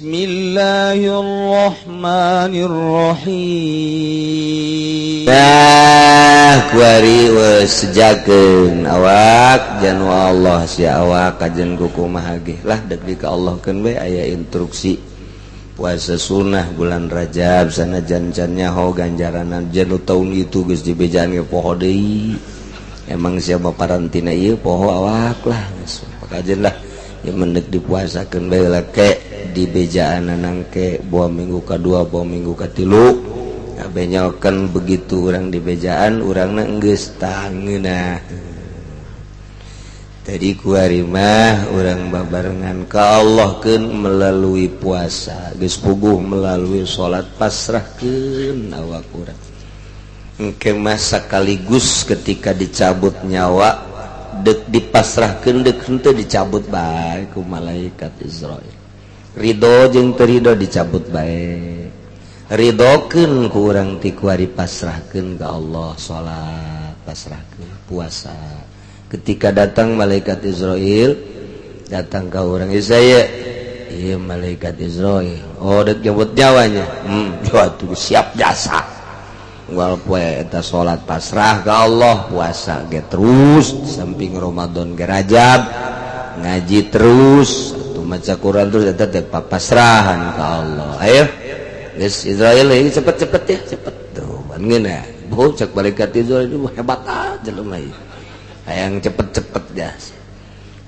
Bismillahirrahmanirrahim. Kuari sejakeun awak jan Allah si awak kajen kukumaha ge lah dek di ka Allah keun we aya instruksi puasa sunnah bulan Rajab sanajan can nyaho ganjaranan jan taun itu geus dibejaan ge poho deui. Emang siapa parantina ieu poho awak lah geus pakajen lah ya mendek dipuasakeun bae lah ke di bejaan nangke buah minggu kedua buah minggu katilu kabeh nyaokeun begitu urang di bejaan urangna geus tangeunah tadi kuari mah urang babarengan ka Allah keun melalui puasa geus puguh melalui salat pasrahkeun awak urang engke mah sakaligus ketika dicabut nyawa dek dipasrahkeun dek henteu dicabut bae ku malaikat Israil ridho jeung teu ridho dicabut bae ridhokeun ku urang ti kuari pasrahkeun ka Allah salat pasrahkeun puasa ketika datang malaikat Israil datang ka urang saya ieu malaikat Israil oh dek jabut nyawanya atuh siap jasa wal poe eta salat pasrah ka Allah puasa ge terus samping Ramadan ge Rajab ngaji terus atuh maca Quran terus eta teh pasrahan ka Allah ayo geus Israil ini cepet-cepet ya cepet tuh ban geuna boh cek malaikat Israil itu hebat aja jelema ieu hayang cepet-cepet dah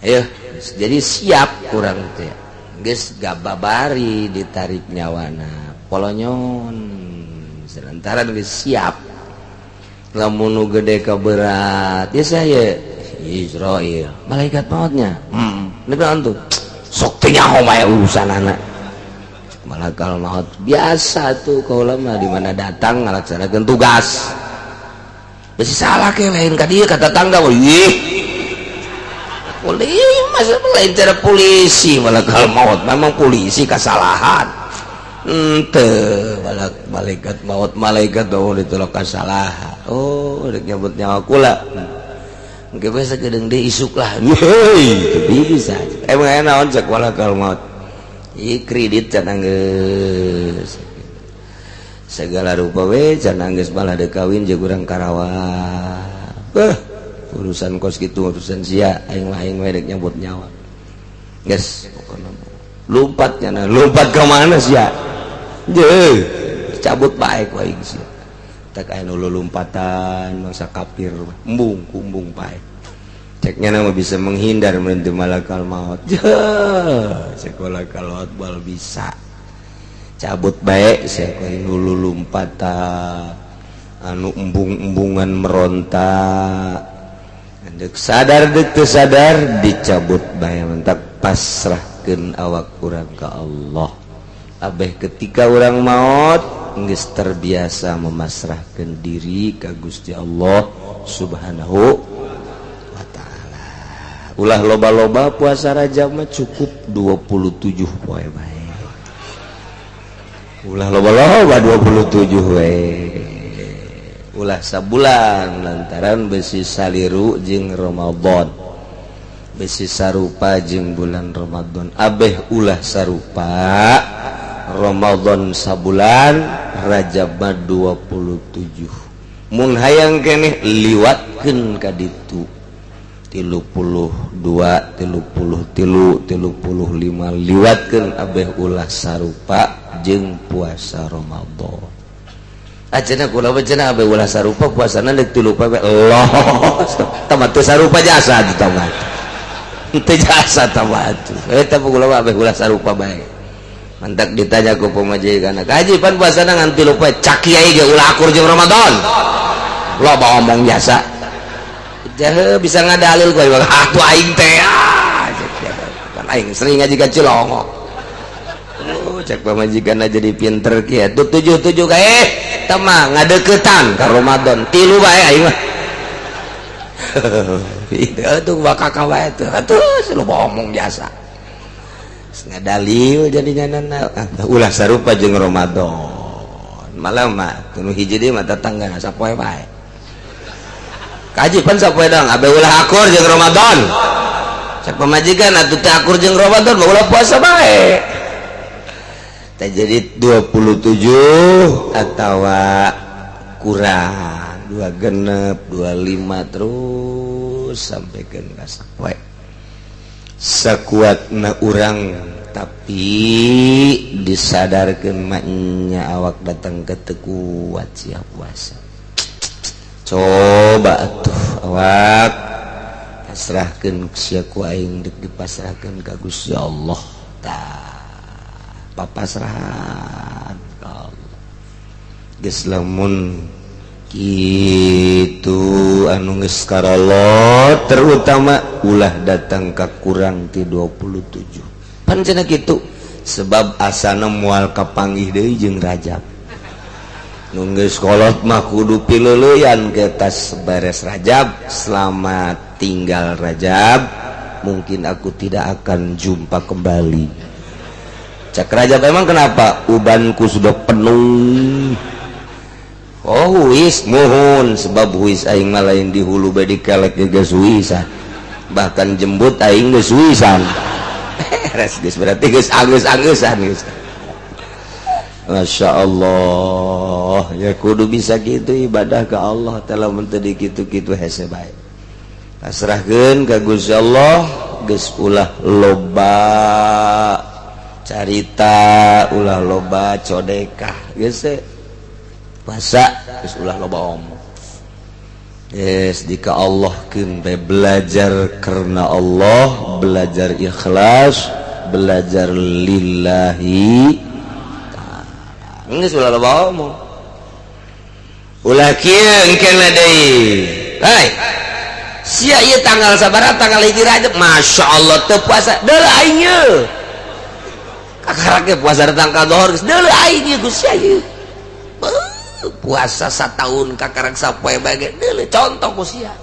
ayo jadi siap urang teh geus gababari ditarik nyawana polonyon lantaran geus siap lamun nu gede ka berat ya saya Israil malaikat mautnya naon tuh sok teh nyaho bae urusanana malakal maut biasa tuh kaula mah di mana datang ngalaksanakeun tugas bisi salah ke lain ka dieu ka tetangga ih polisi masa lain cara polisi malakal maut memang polisi kasalahan ente malaikat maut malaikat oh ditolak kasalahan oh dek nyebut nyawa kula engke bae sagedeung deui isuk lah heuy teu bisa emang aya naon cek malaikat maut ieu kredit can anggeus segala rupa we can anggeus malah deuk kawin jeung urang Karawang urusan kos kitu urusan sia aing lain we dek nyebut nyawa geus pokona lompat ka mana sia je cabut baik wae geus tak aya nu lompatan mangsa kafir embung kumbung baik ceknya nama bisa menghindar mentu malakal maut je sekolah kalot bal bisa cabut baik sekolah nu lompatan anu embung-embungan merontak dek sadar dek teu sadar dicabut bae mentak pasrahkeun awak urang ka Allah abeh ketika orang maut geus terbiasa memasrahkan diri ka Gusti Allah Subhanahu wa taala. Ulah loba-loba puasa Rajab mah cukup 27 poe bae. Ulah loba-loba 27 we. Ulah sabulan lantaran besi saliru jeung Ramadan. Besi sarupa jeung bulan Ramadan abeh ulah sarupa Ramadan sabulan Rajab 27 mun hayang keneh liwatkeun ka ditu 32 33 35 liwatkeun abeh ulah sarupa jeung puasa Ramadan ajeuna kula cenah abeh ulah sarupa puasana deuk 3 poe Allah tamat teu sarupa jasa tamat teu jasa tamat eta kula abeh ulah sarupa bae mantak ditanya ku pamajikan kaji pan puasana ngan 3 poe cak kiai ge ulah akur jeung Ramadan loba omong jasa jah bisa ngadalil ku atuh aing teh kan aing sering ngaji ka Cilongo cek pamajikan jadi pinter kieu tuh 77 kae teh mah ngadeuketan ka Ramadan 3 bae aing mah itu bakaka wae tuh atuh loba omong jasa ngadalil jadinya nana ulah sarupa jeung Ramadan malam mah tunu hiji deui mah tetanggana sapoe bae kaji pan sapoe dong abe ulah akur jeung Ramadan cek pamajikan atuh teh akur jeung Ramadan mah ulah puasa bae teh jadi 27 atau kurang 2 genep 25 terus sampai ke sapoe sakuatna urang tapi disadarkan maknya awak datang ke kuat siap puasa coba tuh awak pasrahkan siaku aing dek dipasrahkan ka Gusti Allah tah papasrahan ka Allah geus lamun kitu anu geus karolot terutama ulah datang ka kurang ti 27 pan cenah kitu sebab asana moal kapanggih deui jeung Rajab nu geus kolot mah kudu pileuleyan ke tas beres Rajab selamat tinggal Rajab mungkin aku tidak akan jumpa kembali cak Rajab emang kenapa ubanku sudah penuh oh huis muhun sebab huis aing mah lain di hulu badi kelek geus huisan bahkan jembut aing geus huisan beres geus berarti geus angeus-angesan geus Masya Allah ya kudu bisa gitu ibadah ke Allah telah mentedi kitu-kitu hese bae pasrahkeun ka Gusti Allah geus ulah loba carita ulah loba codekah geus puasa geus ulah loba omong yes dika Allah keun belajar karena Allah belajar ikhlas belajar lillahi ta'ala geus ulah loba omong ulah kieu engkena deui hai sia ieu tanggal sabaraha tanggal 1 Rajab Masya Allah teu puasa deuleu aing ieu kakarake puasa tanggal dohor geus deuleu aing ieu Gusti ieu puasa satahun kakarang sapoe bage deuleu contoh ku sia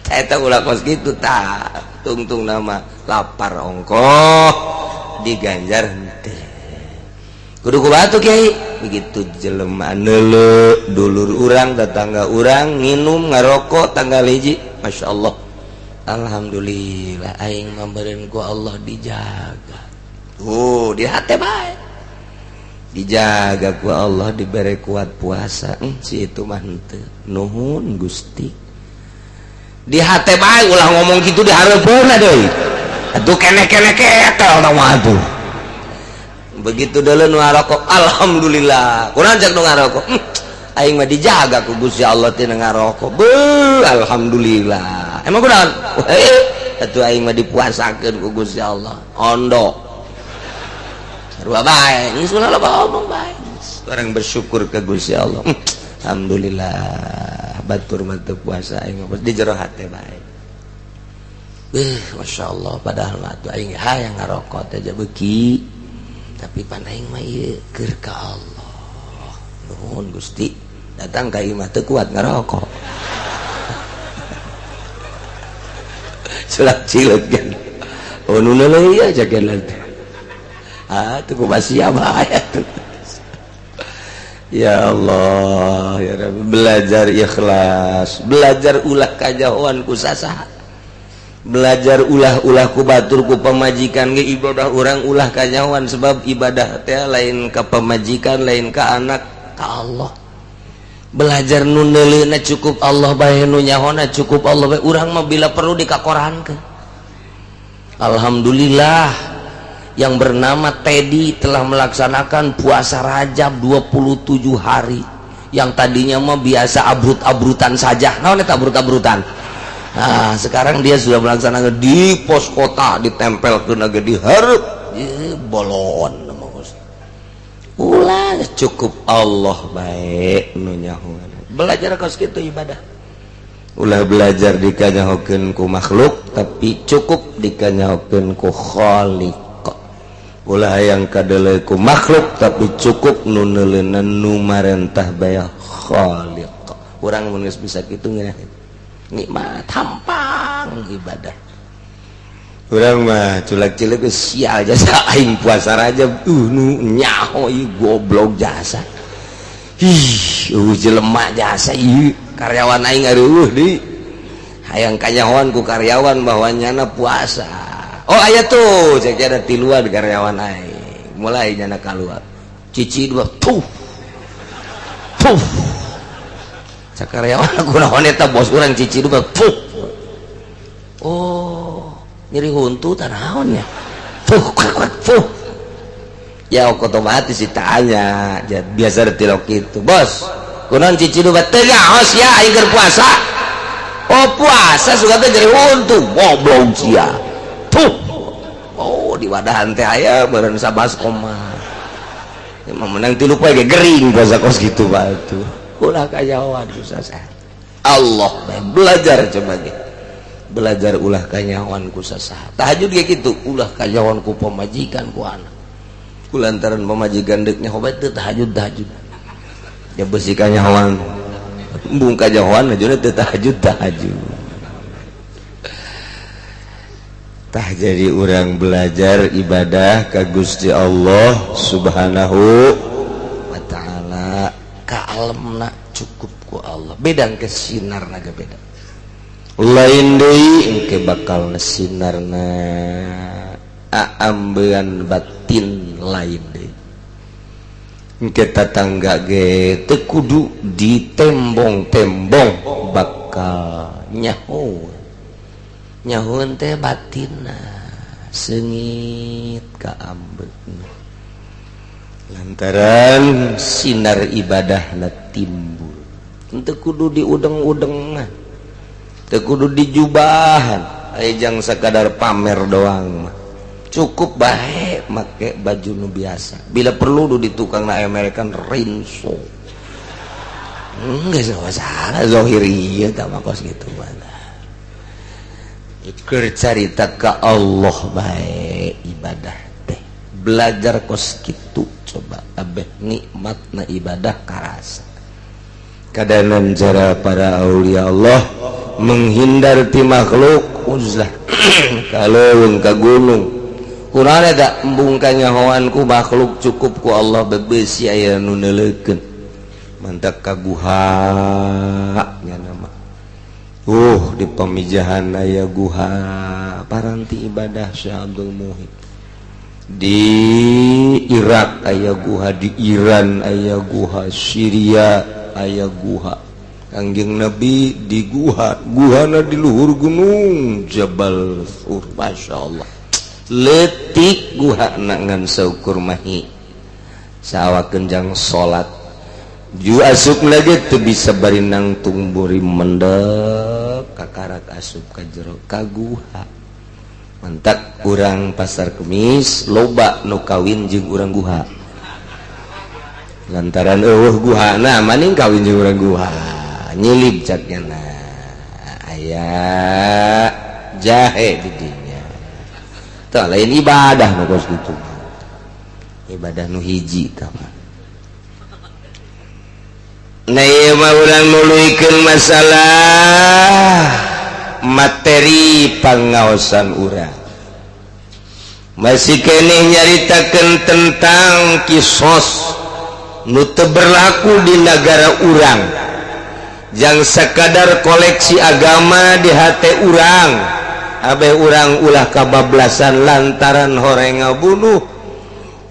eta ulah kos kitu tah tungtung nama lapar ongkoh diganjar henteu kudu kubatu Kiai begitu jelema neuleu dulur urang tetangga urang nginum ngarokok tanggal 1 Masya Allah alhamdulillah aing mah beureun ku Allah dijaga di hate bae dijaga ku Allah diberi kuat puasa si itu mah henteu nuhun Gusti di hate bae ulah ngomong kitu di hareupeuna deui atuh kene-kene ketel tah mah atuh begitu deuleu nu ngarokok alhamdulillah kunaon cak nu ngarokok aing mah dijaga ku Gusti Allah tina ngarokok alhamdulillah emang kunaon atuh aing mah dipuasakeun ku Gusti Allah ondo sarua bae geus ulah loba omong bae orang bersyukur ke Gusti Allah alhamdulillah batur mah teu puasa aing mah di jero hate bae Masya Allah padahal mah atuh aing hayang ngarokok teh beuki tapi pan aing mah ieu keur ka Allah nuhun Gusti datang ka imah teu kuat ngarokok sulak cileuk kan nu neuleuy aja kan tuh kumasia bahaya tuh ya Allah ya Rabbi belajar ikhlas belajar ulah kajauhan ku sasaha belajar ulah ku batur ku pemajikan ge ibadah orang ulah kajauhan sebab ibadah teh lain ka pemajikan lain ka anak ka Allah belajar nu neuleuna cukup Allah bae nu nyahona cukup Allah bae urang mah bila perlu dikakorankeun alhamdulillah yang bernama Teddy telah melaksanakan puasa Rajab 27 hari yang tadinya mah biasa abrut-abrutan saja naon eta abrut-abrutan nah sekarang dia sudah melaksanakan di pos kota ditempelkeun ge di hareup bolon ulah cukup Allah bae nu nyahoan belajar kos kitu ibadah ulah belajar dikanyahokeun ku makhluk tapi cukup dikanyahokeun ku Khaliq ulah hayang kadeleu ku makhluk tapi cukup nu neuleuna nu marentah bae Khaliq urang mun geus bisa kitu nikmat hampang ibadah urang mah culek-culek sial jasa aing puasa Rajab nu nyaho ieu goblok jasa jelema jasa ieu karyawan aing areueuh deui hayang kanyahoan ku karyawan bahwa nyana puasa Oh aya tuh cek ada tiluan karyawan aing mulai nyana keluar cici dua tuh cek karyawan aku naon eta bos urang cici dua tuh oh nyeri huntu tanaonnya tuh ya otomatis ditanya biasa ditilok itu bos kunaon cici dua tegaos ya aing keur puasa oh puasa suka teh nyeri huntu goblok sia tuh oh di wadahan teh aya meureun 11 koma emang menang 3 poe ge gering puasa kos gitu batu ulah kayawan kusasa Allah belajar coba ge belajar ulah kanyawan kusasa tahajud ge kitu ulah kanyawan ku pamajikan ku anak kulantaran pamajikan deuknya hobat teu tahajud ya beusi kanyawan embung kanyawan aja teu tahajud tah jadi orang belajar ibadah ka Gusti Allah Subhanahu wa ta'ala kaalemna cukup ku Allah beda ke sinarna ge beda lain deui engke bakal sinarna aambean batin lain deui engke tatangga ge teu kudu ditembong-tembong bakal nyahoeun teh batinna seungit ka ambeuna lantaran sinar ibadahna timbul teu kudu diudeng-udengan teu kudu dijubahan aya jang sakadar pamer doang cukup bae make baju nu biasa bila perlu di tukangna American rinso geus salah zahiri tah mah kos kitu mana keur carita ka Allah bae ibadah teh belajar kos kitu coba abeh nikmatna ibadah karasa kadanan cara para aulia Allah menghindar ti makhluk uzlah kaleuweung ka gunung kurang ada embung kanyahoan ku makhluk cukup ku Allah bebesi aya nu neuleukeun mantak ka guha nya nama di pamijahan aya guha paranti ibadah Syekh Abdul Muhib di Irak aya guha di Iran aya guha Syria aya guha Kangjeng Nabi di guhana di luhur gunung Jabal Thur masyaallah letik guhana ngan saukur mahi sawakeun jang salat ju asup lagi teu bisa barinang tumburi mendek kakarak asup ka jero ka guha mantak urang pasar Kemis loba nu kawin jeung urang guha lantaran eueuh guhana maning kawin jeung urang guha nyilib caknya aya jahe di dinya tah lain ibadah nu kos kitu ibadah nu hiji tah nah ieu mah urang nuluykeun masalah materi pangaosan urang masih keneh nyaritakeun tentang kisos nu teu berlaku di negara urang jang sakadar koleksi agama di hate urang abeh urang ulah kabablasan lantaran horeng ngabunuh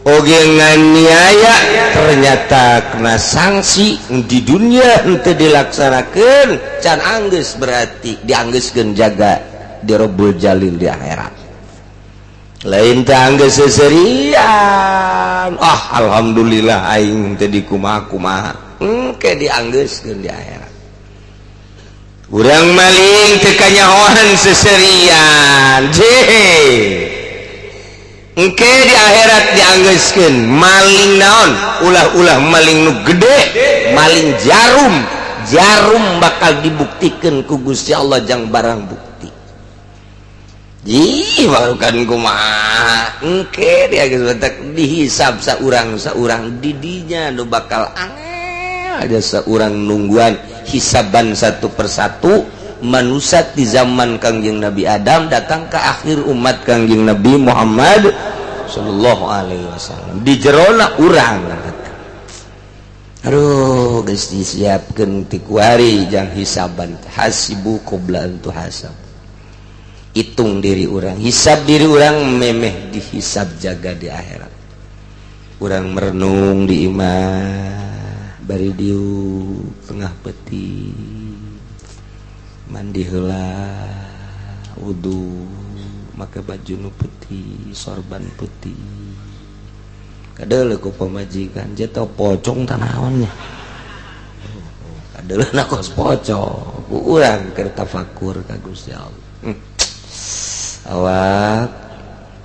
oge nganiaya ternyata kena sanksi di dunia henteu dilaksanakeun can anggeus berarti dianggeuskeun jaga di Rabbul Jalil di akhirat lain teh anggeus seserian alhamdulillah aing teu dikumaha-kumaha engke dianggeuskeun di akhirat urang maling teu kanyahoan seserian engke di akhirat dianggeuskeun maling naon ulah-ulah maling nu gede maling jarum bakal dibuktikan ku Gusti Allah jang barang bukti barukan kumaha engke dianggeus dihisab saurang didinya nu bakal angel ada saurang nungguan hisaban satu persatu manusat di zaman Kangjeng Nabi Adam datang ke akhir umat Kangjeng Nabi Muhammad sallallahu alaihi wasallam di jerona urang aduh geus disiapkeun ti ku hari jang hisaban hasibu qabla an tuhasab hitung diri orang, hisab diri orang, memeh dihisab jaga di akhirat. Orang merenung di imah bari diu tengah peti mandi heula wudu make baju nu putih sorban putih kadeuleu ku pamajikan jeta pocong tanaonnya kadeuleu na kos pocong ku urang keur tafakur ka Gusti Allah. Awak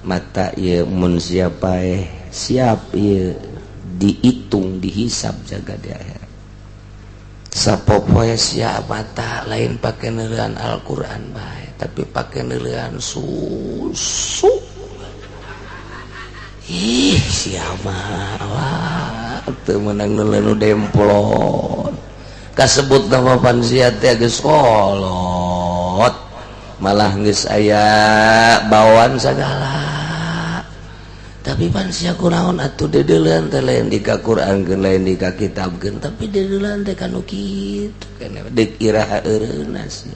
mata ieu mun siapa siap ieu dihitung dihisab jaga di akhirat. Sapopoe siap mata lain pakai neureun Al-Qur'an bae tapi pakai neureun susu. Ih siapa wah teu meunang neureun demplon. Kasebut nama pan sia teh geus kolot. Malah geus aya bawaan sagala. Tapi pan sia kunaon atuh dedeuleun teh lain di ka Qur'ankeun lain di ka kitabkeun tapi dedeuleun teh kanu kitu kana deuk iraha eureuna sih.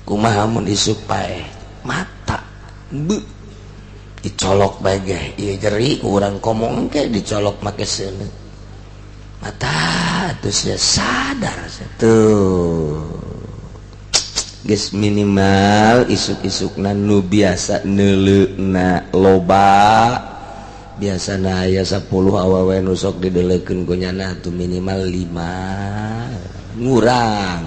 Kumaha mun isuk pae mata beuh dicolok bae ge ieu jeri urang komong ke dicolok make seuneu. Mata atuh sia sadar tuh. Geus minimal isuk-isukna nu biasa neuleuna loba biasana aya 10 awewe nu sok dideleukeun ku nyana atuh minimal 5 ngurang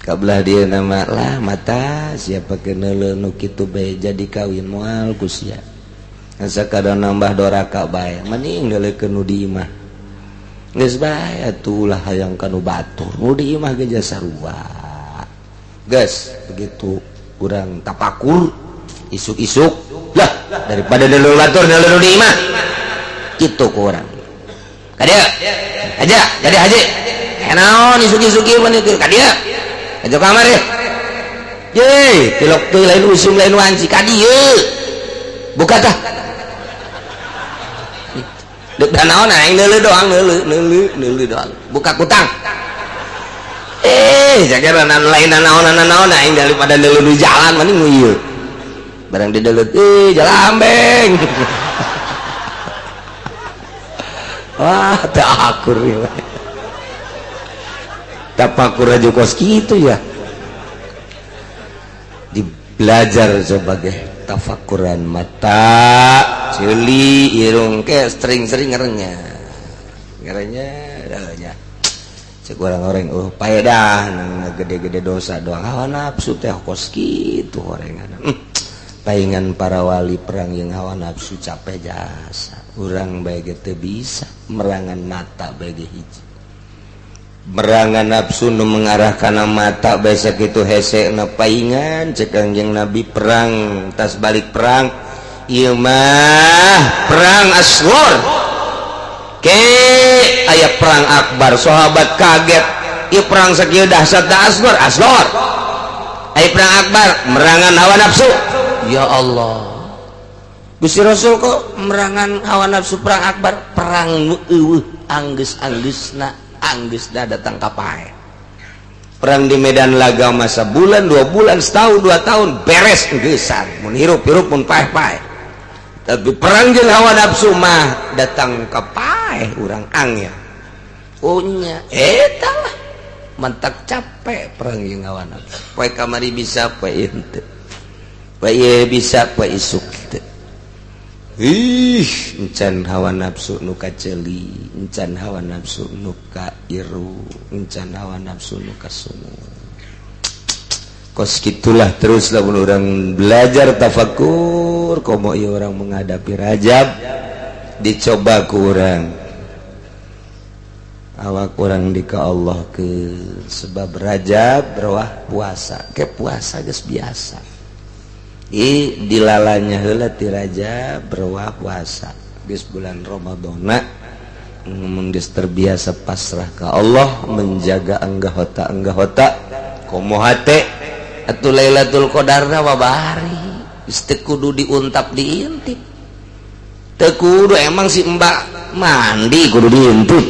kabelah dia nama lah mata siapa ke neuleu nu kitu bae jadi kawin moal ku sia asa kada nambah doraka bae mending deuleukeun nu di imah geus bae atuh ulah hayang kanu batur nu di imah ge jasa sarua. Guys, begitu kurang tapakur isuk-isuk lah daripada dulu batur dulu di imah gitu kurang kadia aja jadi haji naon isuk-isuk ieu mah keur kadia aja kamar ya ye tilok teu lain usum lain wanci kadia buka tah deuk da naon aing neuleu doang neuleu doang buka kutang jaga lain naon aing daripada deuleu di jalan mending nu ieu barang di deuleu jalambeng wah teu akur ieu tapakur aja kos kitu ya dibelajar sebagai tafakuran mata ceuli irung ke sering-sering ngarenya cek orang-orang paedah gede-gede dosa doang hawa nafsu teh kos kitu orengan paingan para wali perang yang hawa nafsu capek jasa urang bae teu bisa merangan mata bae hiji merangan nafsu nu mengarah kana mata bae sakitu hesekna paingan cek Kangjeng Nabi perang tas balik perang ieu mah perang asghar ke aya perang akbar sahabat kaget ieu perang sakieu dahsyat da asghar aya perang akbar merangan hawa nafsu ya Allah Gusti Rasul kok merangan hawa nafsu perang akbar perang nu eueuh anggeus-anggeusna anggeusna datang ka pae perang di medan laga masa bulan 2 bulan setahun 2 tahun beres geusang mun hirup-hirup mun paeh-paeh tapi perang jeung hawa nafsu mah datang ka paeh urang angel punya eta lah mentak capek perang jeung hawa nafsu poe kamari bisa poe henteu poe ieu bisa poe isuk teu encan hawa nafsu nu kaceuli encan hawa nafsu nu ka iru encan hawa nafsu nu ka sungu kos gitulah terus lamun orang belajar tafakur komo ieu orang menghadapi Rajab dicoba ku urang awak urang di ka Allah ke sebab Rajab berwah puasa ke puasa geus biasa dilalanya heula ti Rajab berwah puasa geus bulan Ramadana mun geus terbiasa pasrah ka Allah menjaga anggahota komo hate atuh Lailatul Qadarna babari geus teu kudu diuntap diintip teu kudu emang si mbak mandi kudu diintip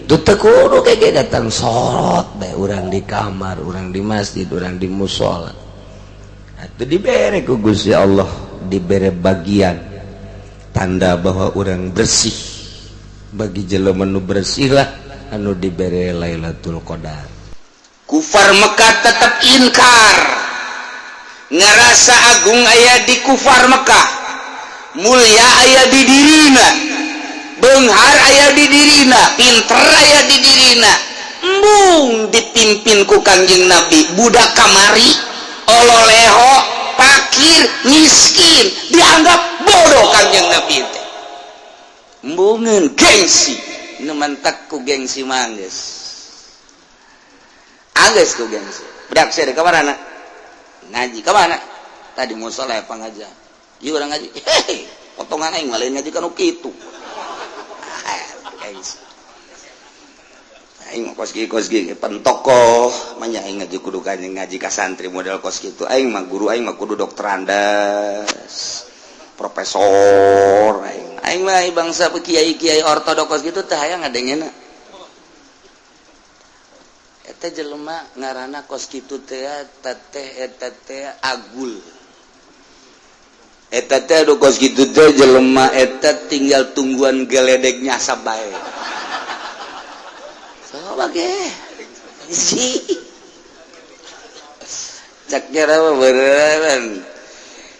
teu kudu kege datang sorot bae urang di kamar urang di masjid urang di mushola itu dibere ku Gusti Allah, dibere bagian tanda bahwa orang bersih. Bagi jelema nu bersih lah anu dibere Lailatul Qadar. Kufar Mekah tetap inkar, ngerasa agung aya di kufar Mekah, mulia aya di dirina, beunghar aya di dirina, pinter aya di dirina, embung dipimpin ku Kangjeng Nabi, budak kamari, ololeho, fakir, miskin, dianggap bodoh Kangjeng Nabi teh. Embungeun gengsi, nu mentek ku gengsi manggeus. Anggeus ku gengsi. Budak saya ka mana? Ngaji ka mana? Tadi musola pangajian. Ieu urang ngaji. Hei, potongan aing mah lain ngaji kana kitu. Gengsi. Aing kos gigi pentokoh manya aing ngaji kudu ngaji ka santri model kos kitu. Aing mah guru aing mah kudu dokter andas, profesor aing mah bangsa kiai-kiai ortodoks gitu teh hayang ngadengeuna. Eta jelema ngaranna kos kitu teh eta teh agul. Eta teh adu kos kitu teh jelema eta tinggal tungguan geledeg nyasa bae. Bage si cak kira beneran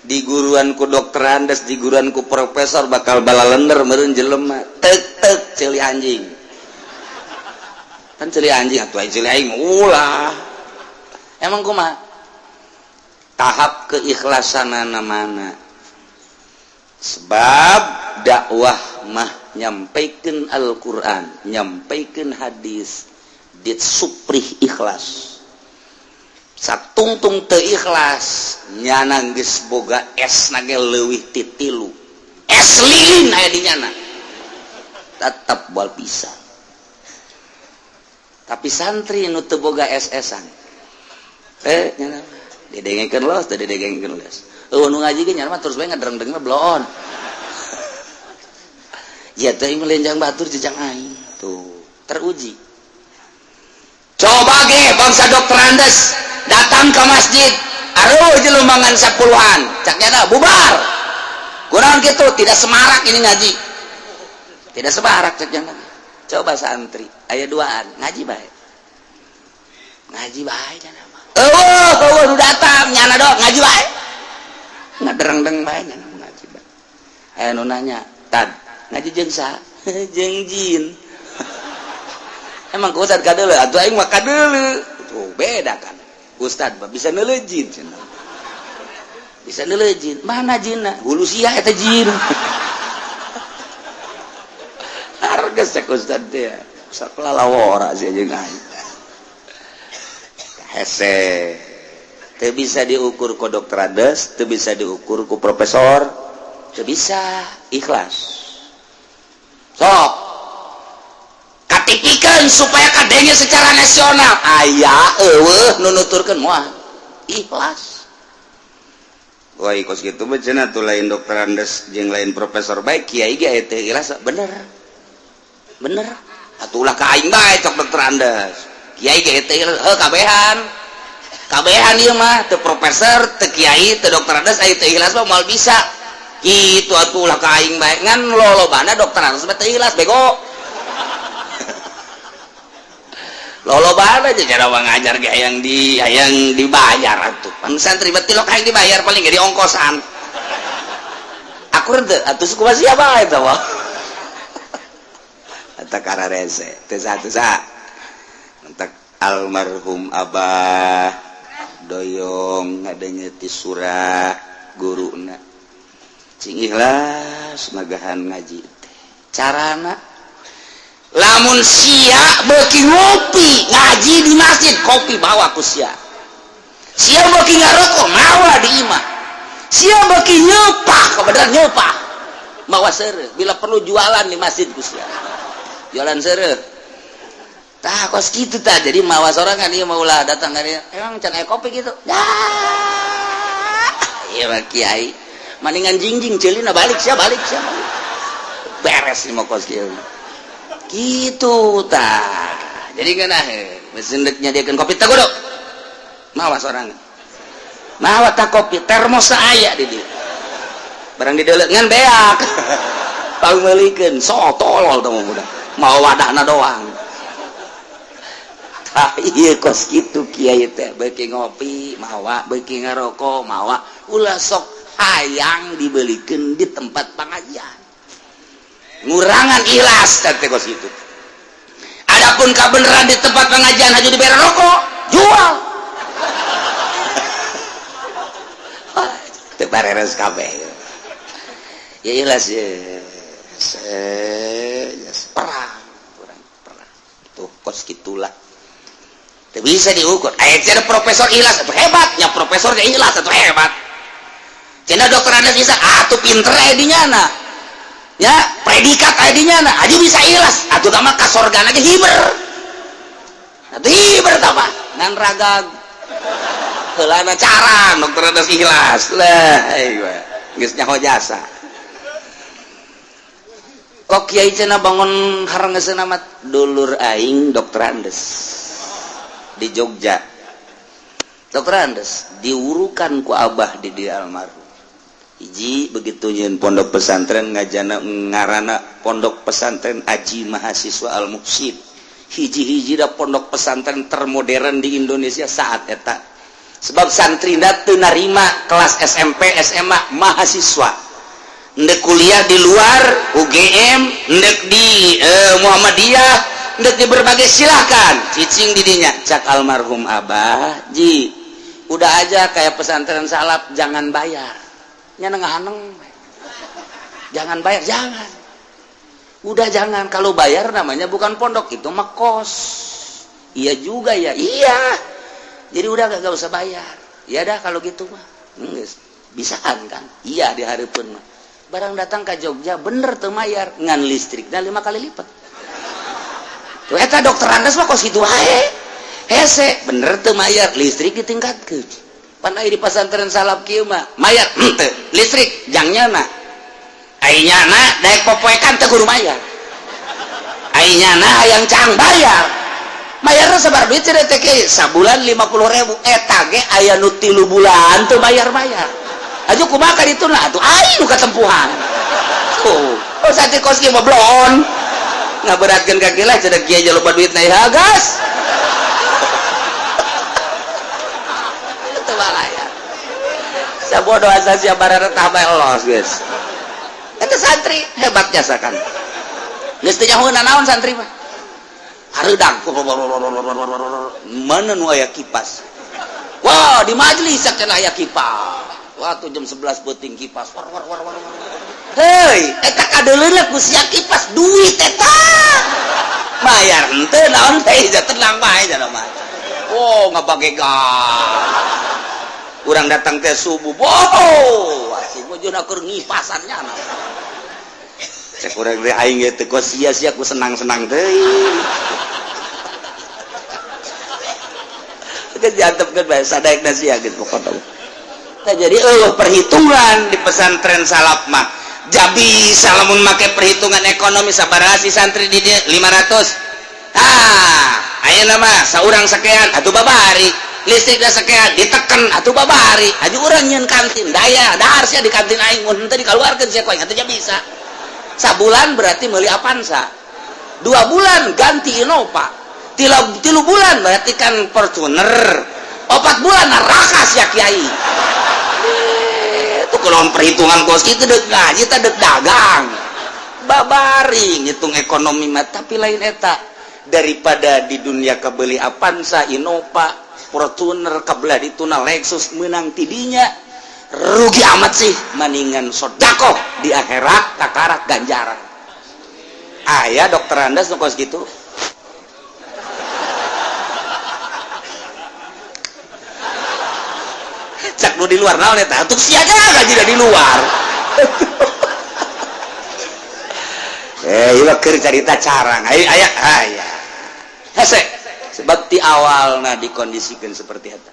di guruan ku dokter andes, di guruan ku profesor bakal balalender meureun jelema tek ceuli anjing kan ceuli anjing atuh ceuli aing ulah emang kumaha tahap keikhlasanana mana sebab dakwah mah nyampaikeun Al-Qur'an, nyampaikeun hadis, dit suprih ikhlas. Satungtung teu ikhlas, nyana geus boga es na ge leuwih ti 3. Es lilin aya di nyana. Tetep moal pisan. Tapi santri nu teu boga es-esan. Nyana didengekeun los, teu didengekeun los. Nu ngaji ge nyana mah terus bae ngadreng-dreng mah bloon. Ya teh melenjang batur jejang aing tuh teruji. Coba ge bangsa dokter andes datang ke masjid, aduh jelumbangan 10-an, caknya bubar. Kurang gitu, tidak semarak ini ngaji, tidak semarak caknya. Coba santri, aya 2an ngaji baik, ngaji baik jangan apa. Nu datang nyana dok ngaji baik, ngadereng-dereng baik nyana ngaji baik. Aya nu nanya, tad ngaji jeung sa jeung jin. Emang ku ustad kadeuleu atuh aing mah kadeuleu. Tuh beda kan. Ustad mah bisa neuleuh jin cenah. Bisa neuleuh jin. Mana jinna? Hulu sia eta jin. Harga cek ustad teh. Saklala wora sia jeung aing. Hese. Teu bisa diukur ku dokter andes, teu bisa diukur ku profesor, teu bisa ikhlas. Sok katipikeun supaya kadenge secara nasional aya eueuh nu nuturkeun moal ikhlas. Wah kos kitu mah cenah tuh lain dokter andes jeung lain profesor bae kiai ge teu ikhlas bener. Bener. Atuh ulah ka aing bae cok dokter andes. Kiai ge teu ikhlas kabehan. Kabehan ieu mah teu profesor, teu kiai, teu dokter andes aya teu ikhlas mah moal bisa. Gitu atuh ulah ka aing bae ngan lolobana dokter andes teh ikhlas bego. Lolobana aja cara ngajar ge hayang dibayar atuh. Pan santri beti lo hayang dibayar paling ge di ongkosan. Aku rede atuh kumaha sia bae eta mah. Eta kararese teu sa. Entek almarhum Abah Doyong ngadenge ti surah guruna. Cing ikhlas magahan ngaji teh carana lamun sia beuki ngopi ngaji di masjid kopi bawa ku sia beuki ngarokok mawa di imah sia beuki nyepah kebenaran nyepah mawa seureuh bila perlu jualan di masjid ku sia jualan seureuh tah kos kitu tah jadi mawa sorangan ieu mah ulah datang ka dieu emang can aya kopi gitu ieu mah kiai maningan jingjing ceulina balik sia beres nih mau kos kieu gitu tah jadi ngeunah mesin dek nyadiakeun kopi teh kudu mawas orang mawa tak kopi termos aya di dieu barang dideuleuh ngan beak paling meulikeun so tolol teh budak mau wadahna doang tah ieu kos kitu kiai teh beuki ngopi mawa beuki ngarokok mawa ulah sok hayang dibelikeun di tempat pengajian ngurangan ikhlas teh kos kitu. Adapun kabeneran di tempat pengajian hanya diberi rokok jual teu bareres kabeh ya ikhlas ya perang tuh kos gitulah teu bisa diukur aya cenah profesor ikhlas atuh hebat nya profesor nya ikhlas atuh hebat cenah dokter Andes bisa atuh pinter aya di nyana ya predikat aya di nyana aja bisa ikhlas atuh tah mah ka sorgana ge hiber atuh hiber tah mah ngan ragag heulana carang dokter Andes ikhlas lah geus nyaho jasa kok kiai cenah bangun harangeusna mah dulur aing dokter Andes di Jogja dokter Andes diurukan ku abah di dia almarhum hiji begitu nyeun pondok pesantren ngajana ngaranna pondok pesantren Aji Mahasiswa Al Muksid hiji-hiji da pondok pesantren termodern di Indonesia saat eta sebab santrina teu narima kelas SMP SMA mahasiswa ndek kuliah di luar UGM ndek di Muhammadiyah ndek di berbagai silahkan cicing didinya cak almarhum abah ji udah aja kayak pesantren salaf jangan bayar nya nengahaneng jangan bayar jangan udah jangan kalau bayar namanya bukan pondok itu mah kos iya juga ya iya jadi udah gak usah bayar ya dah kalau gitu mah bisaan kan iya di hari pun mah barang datang ke Jogja bener teu mayar ngan listrik dan 5 kali lipat tuh eta dokter Andes mah kos gitu wae hese bener teu mayar listrik ditingkatkeun pan aya di pesantren salaf kieu mah mayar teu listrik jangnyana ainyana daek popoekan teu kudu mayar ainyana hayang cang bayar mayarna sabar duit cenah teh ge sabulan 50.000 eta ge aya nu 3 bulan teu bayar-bayar aju kumaha ka dituna atuh aing nu katempuhan tuh oh sate kos kieu mah blon ngaberatkeun ka kieu lah cenah kieu aja loba duitna ya gas teu balaya sabodoh asa sia barara tah bae los geus eta santri hebat jasakan geus teu nyahoeuna naon santri mah hareudang mana nu aya kipas wah di majelis cenah aya kipas waktu jam 11 beuting kipas war hei eta kadeuleuna ku sia kipas duit eta bayar henteu naon teh ja tenang bae cenah mah oh ngabage urang datang teh subuh boh asih bojona keur ngipasan nya cek urang teh aing teh kos sia-sia ku senang-senang teuing geus diantepkeun bae sadaekna sia geus pokona jadi perhitungan di pesantren salaf mah jabi salamun make perhitungan ekonomi sabaraha si santri di dia 500 ayeuna mah saurang sakean atuh babari listrikna sakean diteken atuh babari aju urang nyeun kantin daya dahar sia di kantin aing mun teu dikaluarkeun sia koeng atuh bisa sabulan berarti meuli Avanza 2 bulan ganti Innova 3 bulan berarti kan Fortuner 4 bulan neraka sia kiai itu kalau perhitungan kos itu dek ngaji tak dek dagang babari ngitung ekonomi mah tapi lain eta daripada di dunia kebeli Avanza Innova Fortuner kabelah dituna Lexus menang tidinya rugi amat sih mendingan sodakoh di akhirat takarat ganjaran aya dokter Andes nu kos gitu cak nu di luar naon eta atuh sia gaji di luar ieu keur carita carang aya hese sebab ti awalna dikondisikeun seperti eta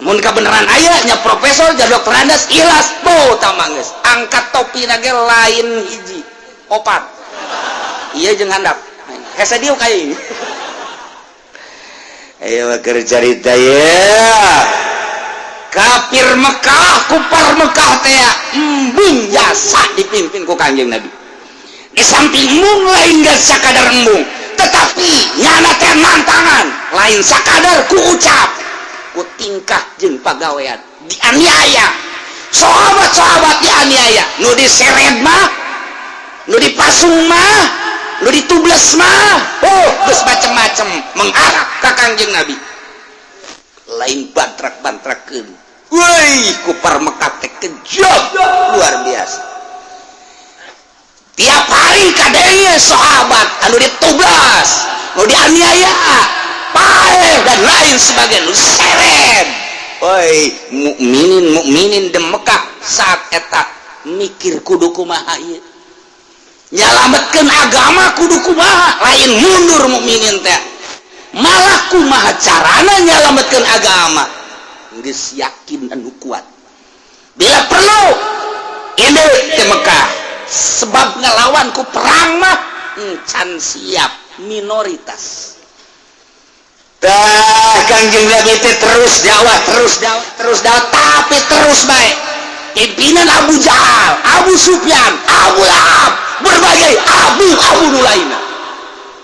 mun kabeneran aya nya profesor jadi dokter Andes ikhlas po tah geus angkat topina ge lain hiji 4 ieu jeung handap hese dieu kaing ayo keur carita ya kafir Mekah kupar Mekah teh embung jasa dipimpin ku Kanjeng Nabi. Di samping mung lain gak sakadar embung, tetapi nyana teh nantangan lain sakadar ku ucap, ku tingkah jeung pagawean dianiaya. Sahabat-sahabat dianiaya, nu diseret mah, nu dipasung mah, nu ditubles mah, geus macem-macem mengarah ka Kanjeng Nabi. Lain bantrak-bantrakeun. Woi, kupar Mekah teh kejam luar biasa. Tiap hari kadenge sahabat anu ditublas, nu dianiaya, paeh dan lain sebagainya, nu seret. Woi, mukminin di Mekah saat eta mikir kudu kumaha ieu. Nyalametkeun agama kudu kumaha, lain mundur mukminin teh. Malah kumaha carana nyalametkeun agama. Geus yakin anu kuat. Bila perlu ini di Mekah sebab ngelawan ku perang mah encan siap minoritas. Kanjeng Nabi terus dakwah tapi terus baik. Pimpinan Abu Jahal, Abu Sufyan, Abu Lahab, berbagai abu nu lainna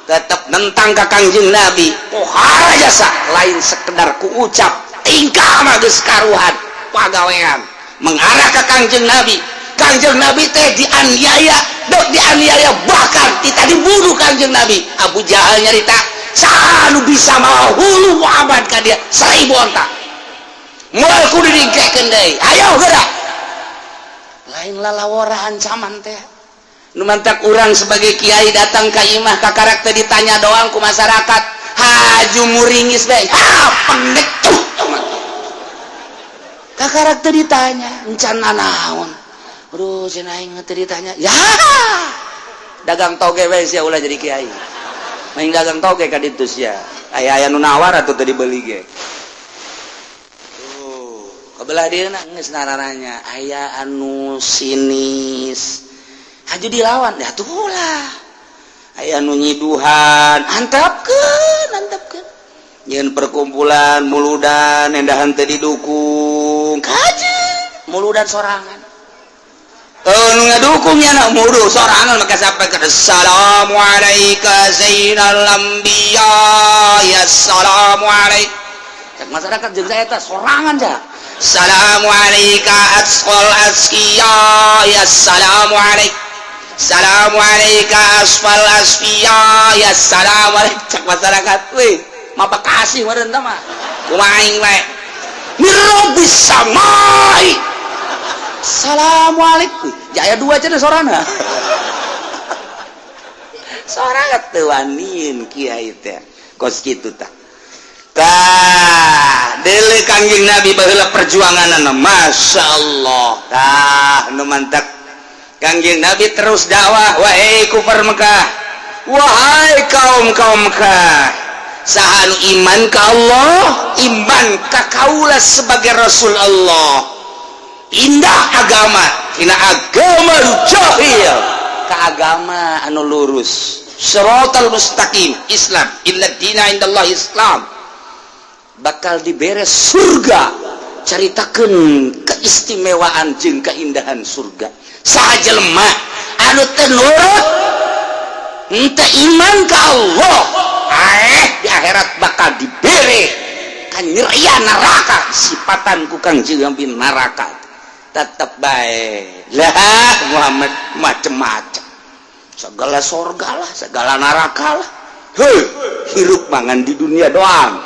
tetap nentang ka Kanjeng Nabi. Pohara jasa lain sekedar ku ucap, tingkah mah geus karuhan pagawean mengarah ka Kanjeng Nabi. Kanjeng Nabi teh dianiaya, bahkan kita dibunuh Kanjeng Nabi. Abu Jahal nyarita sanu bisa mawa hulu Muhammad ka dia 1000 onta. Moal kudu digikeun deui. Ayo gerak. Lain lalawara ancaman teh. Nu mantak urang sebagai kiai datang ka imah ka karakter ditanya doang ku masyarakat. Haju muringis bae. Pendek tuh. Ka karakter ditanya, encan nanaon. Aduh, cenah aing teh ditanya. Ya. Dagang toge we sia ulah jadi kiai. Main dagang toge ka ditu sia. Aya nu nawar atuh teu dibeli ge. Tuh, kabelah dieuna geus nararanya aya anu sinis. Haju dilawan ya tuh ulah. Aya anu nyiduhan, antapkeun. Nyeun perkumpulan muludan endahan teu didukung. Kajen muludan sorangan. Nu ngadukung nya na mudu sorangan maka sampai ke assalamu alayka zainal anbiya ya assalamu alayka. Cek masyarakat jeung saya teh sorangan ja. Assalamu alayka asqal asqiya ya assalamu alayka. Assalamu alayka asfal asfiya ya assalamu alayka. Cek masyarakat we mapa kasih meureun tah mah. Kumaha aing we. Mirobis samai. Assalamualaikum. Jaya 2 cenah sorana. Sorangan teu wanin kiai teh. Kos kitu tah. Tah, deuleu Kanjeng Nabi baheula perjuanganna masyaallah. Tah, nu mantap. Kanjeng Nabi terus dakwah, wahai kufar Mekah. Wahai kaum Mekah. Saha nu iman ka Allah, iman ka kaula sebagai Rasul Allah. Indah agama, tina agama jahil ka agama anu lurus. Shiratal mustaqim, Islam. Inna dina indallah Islam. Bakal diberes surga. Caritakeun keistimewaan jeung keindahan surga. Saha jelema anu teu nurut, henteu iman ka Allah, di akhirat bakal dibere kanyerian neraka sifatan ku Kanjeng Nabi neraka. Tetap baik lah Muhammad macem-macem segala sorga lah segala neraka lah hirup mangan di dunia doang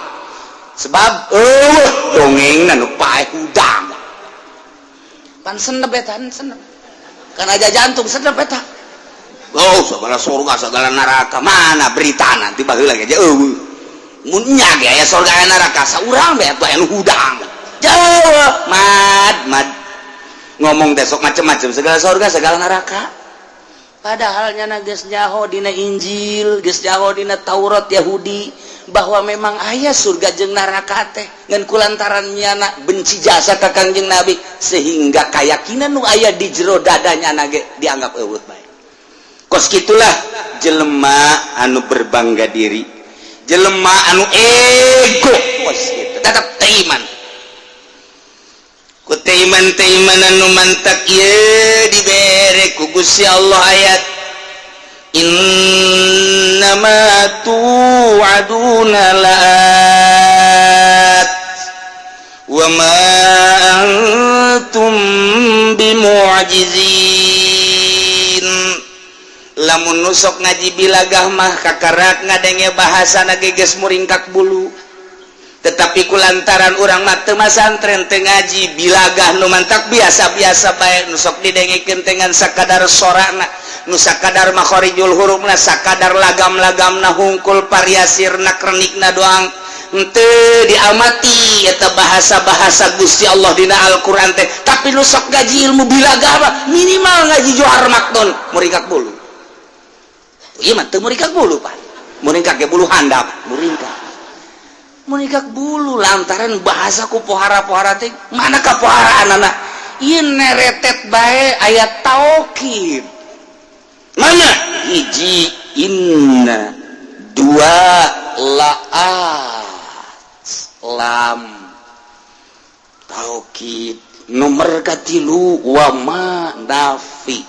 sebab dongeng nanu paeh udang pan senep eta senep kan aja jantung senep eta segala sorga segala neraka mana berita nanti baheula ge mun nya ge aya sorga aya neraka saurang bae anu udang jauh mad ngomong besok macam-macam segala surga segala neraka padahal nyana geus nyaho dina Injil geus nyaho dina Taurat Yahudi bahwa memang aya surga jeung neraka teh ngan kulantaran nyana benci jasa ka Kanjeng Nabi sehingga kayakinan nu aya di jero dadanya nyana ge dianggap eueuh bae. Kos kitulah jelema anu berbangga diri, jelema anu ego, kos kitu tetep teu iman. ku teiman anu mantak ieu dibere ku Gusti Allah ayat innama tu'aduna la'at wa ma antum bimu'jizin. Lamun nusok ngaji bilagah mah kakarak ngadenge bahasana geges muringkak bulu, tetapi kulantaran urang mah teu masantren teu ngaji bilagah nu mantak biasa-biasa bae nusok didengikeun dengan sakadar sorana nu sakadar makharijul hurufna sakadar lagam-lagamna hungkul variasirna krenikna doang henteu diamati eta bahasa-bahasa Gusti Allah dina Al-Qur'an teh. Tapi nusok ngaji ilmu bilagah mah minimal ngaji johar makdon muringkak bulu. Iya mah teu muringkak bulu Pak, muringkak ge bulu handap muringkak bulu lantaran bahasa ku pohara-pohara teh mana ka poharaanana ieu neretet bae ayat taukid mana hiji inna dua laat lam taukid nomor katilu wa ma nafi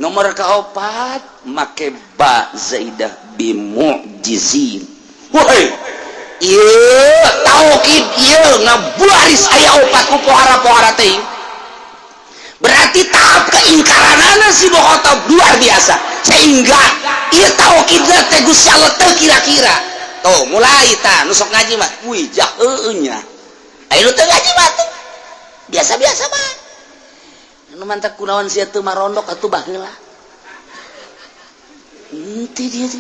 nomor kaopat make ba zaidah bimu'jizin. Woi ieu taukid ieu ngabaris aya opat ku pohara-pohara teh berarti tahap keingkaranana si bohota luar biasa sehingga ieu taukid teh Gusti Allah teu kira-kira tuh mulai tah nu sok ngaji mah wih jaheuh nya aya nu teu ngaji mah tuh biasa-biasa mah nu mantak kunaon sia teu marondok atuh baheula henteu dia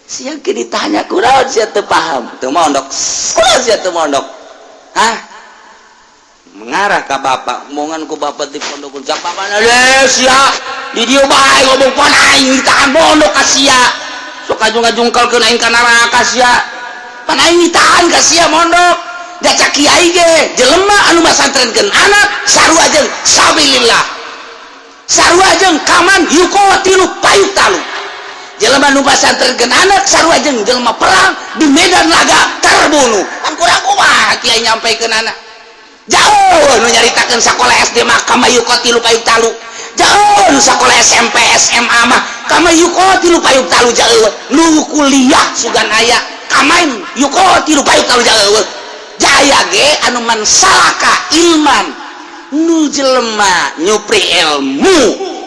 sia ke ditanya kunaon sia teu paham teu mondok kunaon sia teu mondok hah mengarah ka bapak omongan ku bapak di pondok cak papana le sia di dieu bae ngomong pan aing ditahan mondok ka sia sok ajung-ajungkelkeun aing ka neraka sia pan aing ditahan ka sia mondok da cak kiai ge jelema anu masantrenkeun anak sarua jeung sabilillah sarua jeung kaman yuqatilu payutalu jelema nu pasantrenkeun anak sarua jeung jelema perang di medan laga terbunuh kan kurang kumaha kiai nyampeikeun anak jauh nu nyaritakeun sakola SD mah kama yuqatilu payutalu jauh nu sakola SMP SMA mah kama yuqatilu payutalu jauh nu kuliah sugan aya kamain yuqatilu payutalu jauh jaya ge anu mansalaka ilman nu jelema nyupri ilmu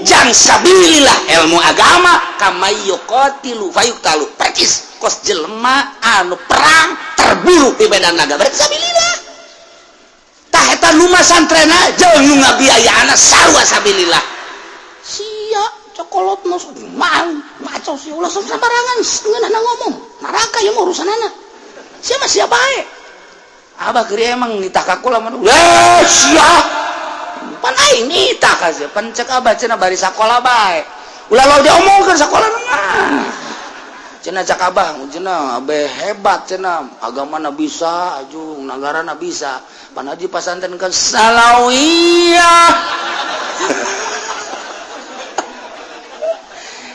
jang sabilillah ilmu agama kama yuqatilu fayuqtalu percis kos jelema anu perang terburu di medan naga berarti sabilillah tah eta nu masantrena jeung nu ngabiayaana sarua sabilillah sia cokolotna mang maco sia ulah sembarangan ngeunana ngomong neraka yang urusanana sia mah sia bae abah keur emang nitah ka kula mah sia pan aing nitah ka sia pan cek abah cenah bari sakola bae ulah lo diomongkeun sakola mah cenah cak abah cenah abe hebat cenah agamana bisa ajung nagarana bisa pan haji pasantren kan salawiyah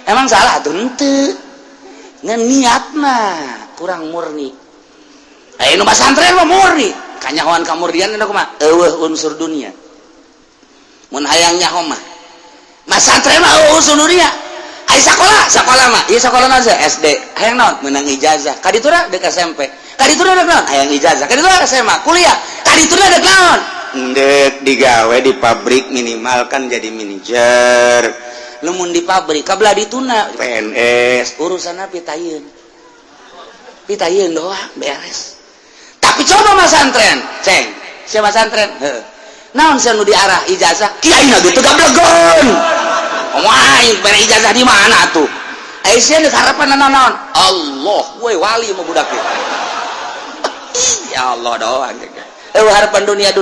emang salah tuh henteu ngan niatna kurang murni aya nu pasantren mah murni kanyahoan kamurnian anu kumaha eueuh unsur dunia mun hayang nyaho mah masantren mah eueuh unsur dunia aya sakola mah ieu sakola naon SD hayang naon meunang ijazah kaditura deuk SMP kaditura deuk naon hayang ijazah kaditura SMA kuliah kaditura deuk naon deuk digawe di pabrik minimal kan jadi manajer lamun di pabrik kabelah dituna PNS urusanna pitayeun doang beres. Tapi coba masantren ceng sia masantren heuh naon sia nu diarah ijazah kiaina gitu gablegon aing bare ijazah di mana tuh aya sia deuk harapan naon Allah we wali mah budak ieu ya Allah doang harapan dunia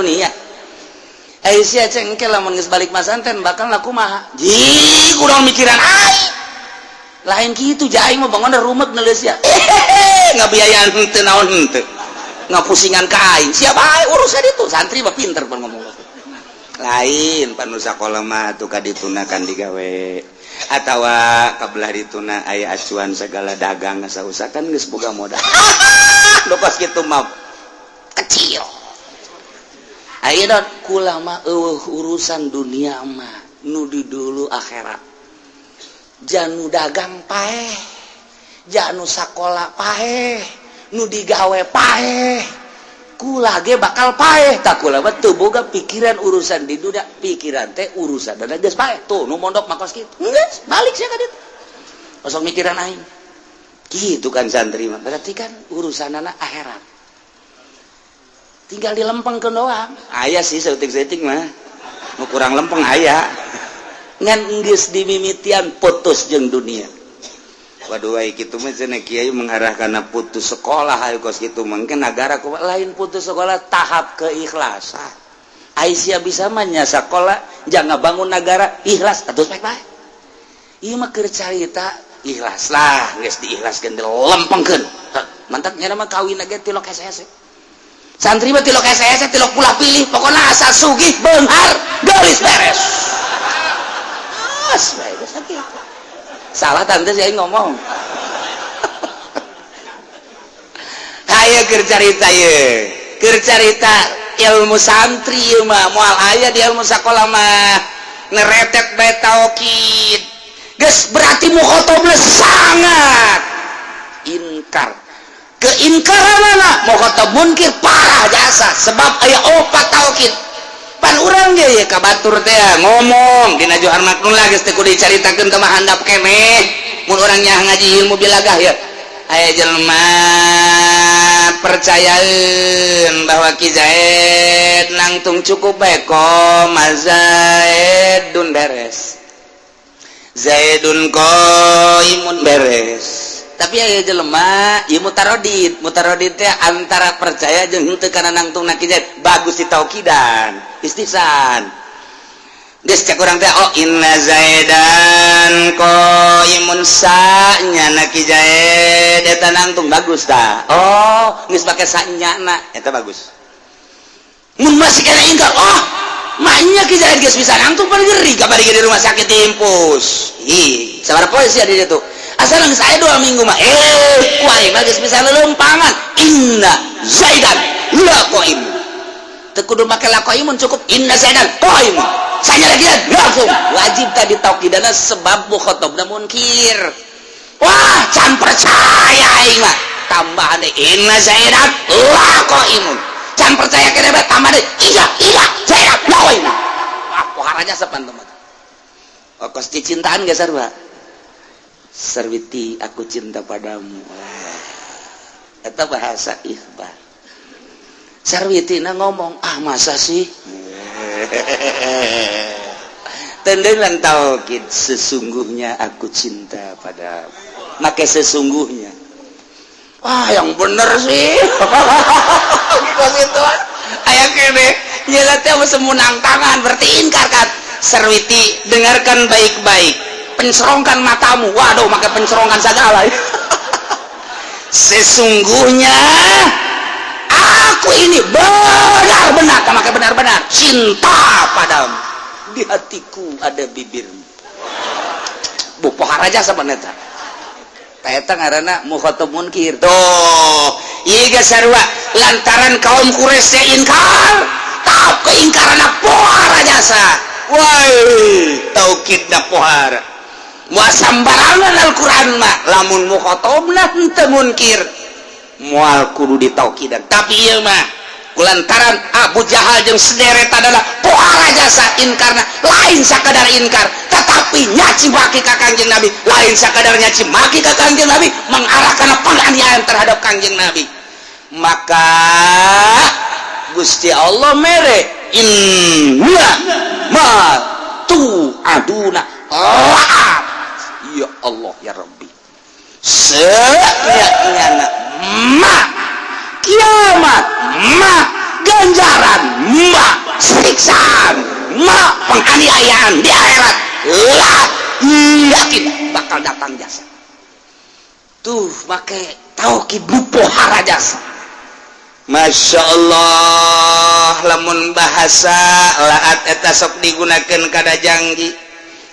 aya sia ceng engke lamun geus balik masantren bakal kumaha ji kurang mikiran aing lain kitu ja aing mah bangun rumek neuleuh sia ngabiayaan henteu naon henteu ngapusingan ka aing sia bae urusan itu santri mah pinter pan ngomong lain panu sakola mah atuh kaditunakan digawe atawa kabelah dituna aya acuan segala dagang sausakan geus boga modal lokos kitu mah kecil ayeuna kula mah urusan dunia mah nu di dulu akhirat. Janu dagang paeh, janu sakola paeh, nu digawe paeh. Kula ge bakal paeh, tak kula mah teu boga pikiran urusan di dunia, pikiran teh urusan dan geus paeh. Tuh nu mondok makos kitu. Geus balik sia ka ditu. Kosong mikiran aing. Gitu kan santri mah. Berarti kan urusanana akhirat. Tinggal dilempengkeun doang. Aya sih seutik-seutik mah. Nu kurang lempeng aya. Ngan geus dimimitian putus jeung dunia. Waduh ai kitu mah cenah kiai mengarah kana putus sekolah hayu kos kitu mungkin negara ku lain putus sekolah tahap keikhlasan. Ai sia bisa mah nya sakola jangan bangun negara ikhlas atuh baik-baik. Ieu mah keur carita ikhlas lah, geus diikhlaskeun dilempengkeun. Mantap nya mah kawin ge tilok hese-hese. Santri mah tilok hese-hese tilok pulah pilih, pokona asal sugih beunghar geus beres. Bae geus sakitu. Salah tante saya ngomong. Aya keur carita ye. Keur carita ilmu santri ieu mah moal aya di ilmu sakola mah neretet bae taukid. Geus berarti mukhatabna sangat inkar. Keinkaranana mukhatab munkir parah jasa sebab aya opat taukid. Pan urang ge ya kabatur teh ngomong dina Johar Maknun geus teh kudu dicaritakeun ka mah handap keneh mun urang nya ngaji ilmu bilagah ya aya jelema percayaeun bahwa Ki Zaid nangtung cukup bae koma Zaidun beres Zaidun qaimun beres tapi aya jelema ieu mutarodid teh antara percaya jeung henteu kana nangtungna Ki Zaid bagus ditaukidan istihsan geus cek urang teh oh inna Zaidan qaimun sa'nyana Ki Zaid eta nangtung bagus tah oh geus pake sa'nyana eta bagus mun masih kana ingkar oh maknya Ki Zaid geus bisa nangtung pan geri kabari di rumah sakit impus ih sabaraha poe sia di ditu asal geus aya 2 minggu mah kuaing mah geus bisa lelempangan inna Zaidan la qaim teu kudu make la qaimun cukup inna Zaidan qaim sanya lagi langsung wajib tadi taukidana sebab mukhatabna munkir wah can percaya aing mah tambahan deui inna Zaidan la qaimun can percaya keneh bae tambah deui iya Zaidan la qaim wah poharaja sapan teman ongkos dicintaan geus sarua Sarwiti aku cinta padamu eta bahasa ikhbar Sarwitina ngomong ah masa sih tendengan taukid sesungguhnya aku cinta padamu make sesungguhnya ah yang bener sih gitu aya kene nya teh semunang tangan berarti ingkar kan Sarwiti dengarkan baik-baik pencerongkan matamu waduh maka pencerongkan segala sesungguhnya aku ini benar-benar maka benar-benar cinta padamu di hatiku ada bibirmu bu poharaja sabaneta eta ngaranna mukhatab munkir tuh ieu geus sarua lantaran kaum Quraisy teh inkar tahap keingkaranna poharaja sa woi taukidna pohara muasambarangan Al-Quran mah lamun mukhatabna henteu munkir moal kudu ditaukidan tapi ieu mah kulantaran Abu Jahal jeung sederet adalah pohara jasa inkarna lain sakadar inkar tetapi nyaci maki ka Kangjeng Nabi lain sakadar nyaci maki ka Kangjeng Nabi mengarah kana penganiayaan terhadap Kangjeng Nabi maka Gusti Allah mere inna ma tu aduna la'at ya Allah ya Rabbi senyaknyana ma kiamat ma ganjaran ma siksaan ma penganiayaan di akhirat lah yakin bakal datang jasa tuh make taukid pohara jasa Masya Allah lamun bahasa laat eta sok digunakeun kada janji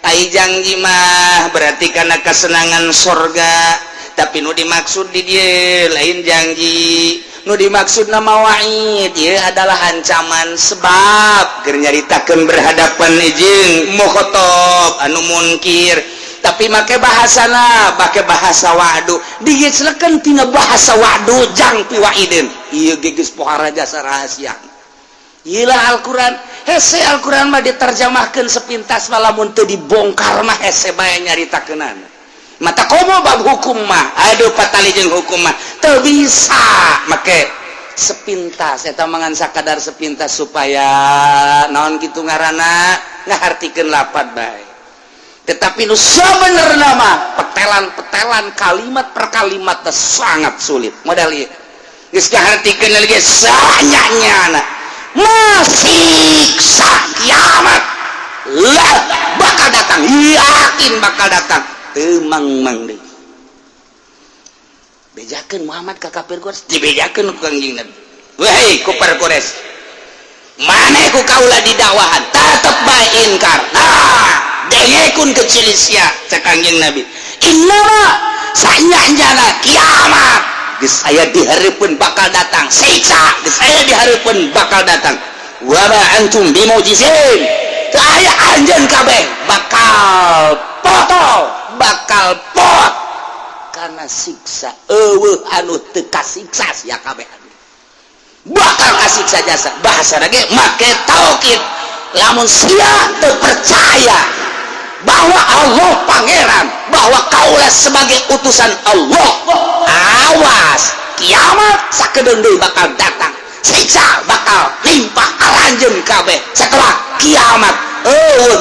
ai janji mah berarti kana kesenangan surga tapi nu dimaksud di dieu lain janji nu dimaksud nama wa'id ya adalah ancaman sebab keur nyaritakeun berhadapan jeung mukhatab anu munkir tapi make bahasana pakai bahasa wa'du digeclekeun tina bahasa wa'du jang pi wa'idin ieu geus pohara jasa rahasia ilah Al-Quran hese Al-Quran mah diterjemahkeun sepintas malamun teu dibongkar mah hese bae nyaritakeunana mata komo bab hukum mah aduh patali jeung hukum mah teu bisa make sepintas eta mangan sakadar sepintas supaya naon kitu ngaranna ngahartikeun lapad bae tetapi nu sabenerna mah petelan-petelan kalimat per kalimat sangat sulit modal ieu geus ngahartikeun lagi sanyanyana masih kiamat lah bakal datang yakin bakal datang mang deh bejakeun Muhammad ka kafir Quraisy dibejakeun ku Kangjeng Nabi wahai kufar Quraisy maneh ku kaula didakwahan tetep bae ingkar dengekeun kecil sia cek Kangjeng Nabi innama sanyanjana kiamat geus aya di hareupeun bakal datang siksa geus aya di hareupeun bakal datang wa ma antum bimujizin teu aya anjeun kabeh bakal potol bakal pot karena siksa eueuh anu teu kasiksa sia kabeh bakal kasiksa jasa bahasa lagi make taukid lamun sia teu percaya bahwa Allah pangeran bahwa kaulah sebagai utusan Allah awas kiamat sakedeung deui bakal datang siksa bakal limpah aranjeun kabeh setelah kiamat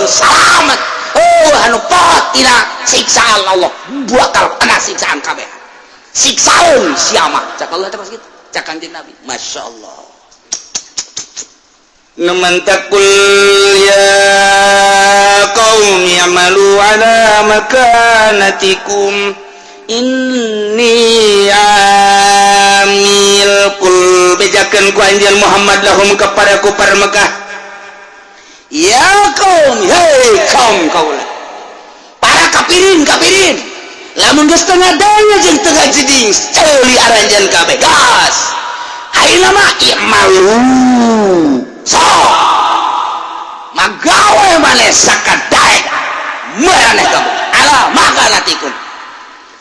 selamat anu pot tina siksa Allah bakal kena siksaan kabeh siksaun siapa cak Allah terus gitu cak Kanjeng Nabi Masya Allah naman takul ya qaumi amalu ala makanatikum inni amil kul bejakeun ku anjeun Muhammad lahum kepada kufar Mekah ya kaum hei kaum kaulah para kafirin lamun geus tengah daya jeung tengah jeding ceuli aranjeun kabeh gas ayeuna mah imalu so magawe maneh sakadaek maneh kamu ala makanatikum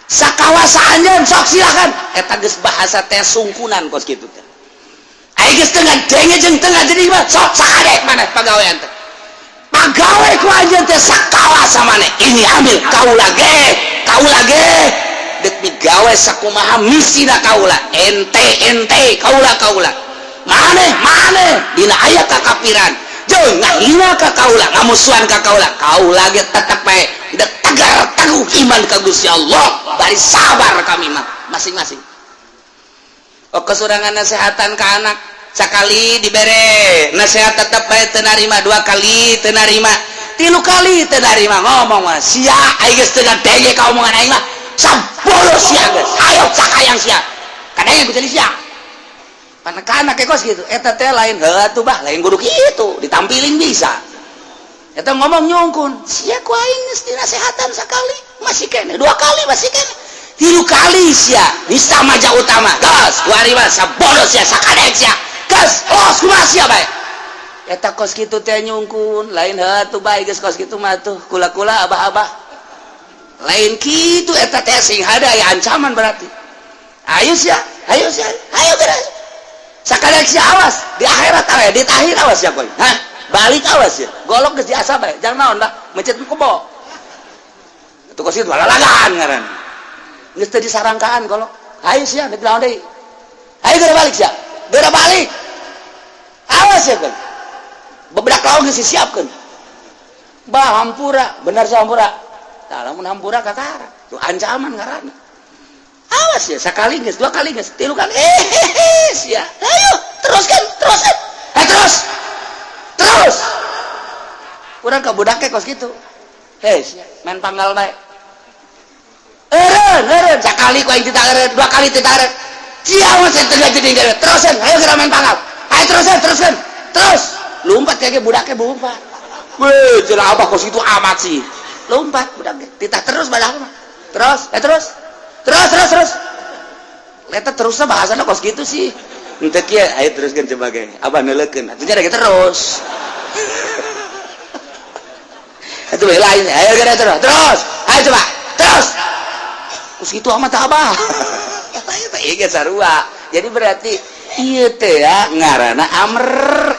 sakawasa anjeun sok silakan eta geus bahasa teh sungkunan kos kitu teh aya geus tengah denge jeung tengah jeding mah sok sakadaek maneh pagawean teh pagawe ku anjeun teh sakawasa maneh ini ambil kaula ge dek digawe sakumaha misina kaula ente kaula maneh dina aya kakafiran jeung ngahina ka kaula ngamusuhan ka kaula ge tetep bae dek tegar teguh iman ka Gusti Allah bari sabar kami mah masing-masing kesurangan nasehatan ka anak sekali dibere nasihat tetap baik tenarima dua kali tenarima tilu kali tenarima ngomong mah sia aing geus teu denge ka omongan aing mah sampuluh sia geus ayo cakayang sia kadang yang kuceli sia anak-anak kekos gitu eta teh lain heuh bah lain kudu kitu ditampilin bisa eta ngomong nyungkun sia ku aing geus dinasehatan sakali masih kene dua kali masih kene tilu kali sia bisa maja utama gas kuari mah sabodoh sia sakadek sia gas los kumaha sia bae eta kos kitu teh nyungkun lain heuh bae geus kos kitu mah tuh kula-kula abah-abah lain kitu eta teh sing hada aya ancaman berarti ayo geus sakadek sia awas di akhirat awe di tahir awas ya koy balik awas ya golok geus diasa bae jangan naon dah mencet kebo itu kos kitu lalagan ngaran geus teu disarangkaan golok ayo sia di lawan deui ayo geura balik sia geura balik awas ya kan bebedak lawan geus disiapkeun bah hampura benar sahampura tah lamun hampura kakara tu ancaman ngaranna awas ya sekali geus dua kali geus tilu kali sia ayo teruskan terus urang ka budake kos kitu sia main panggal bae eureun sakali ku aing ditageureun dua kali ditageureun sia masih tengah jadi terusan ayo geura main panggal ayo teruskan terus lompat kayak budaknya lompat weh jelah abah kos itu amat sih lompat budaknya titah terus badak mah terus leta terusnya bahasanya kos gitu sih ente kieu ayo teruskeun coba ge abah neulekeun atunya da terus itu lain ayo geus terus ayo coba terus kus kitu amat abah eta ieu sarua jadi berarti ieu teh ya ngaranna amr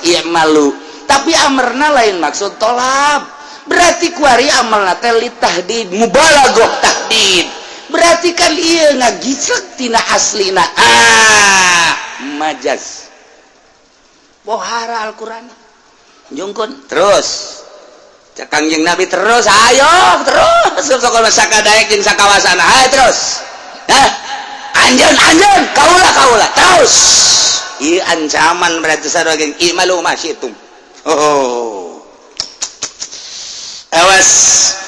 ieu malu tapi amrna lain maksud tolab berarti kuari amalna teh litahdid mubalaghah tahdid berarti kan ieu ngagicek tina aslina majaz bohara Al-Qur'an jungkun terus cak Kangjeng Nabi terus ayo terus sok sakadaek jeung sakawasana ayo terus dah anjeun kaula terus ieu ancaman berarti sarua geng imalu masyitum oh awas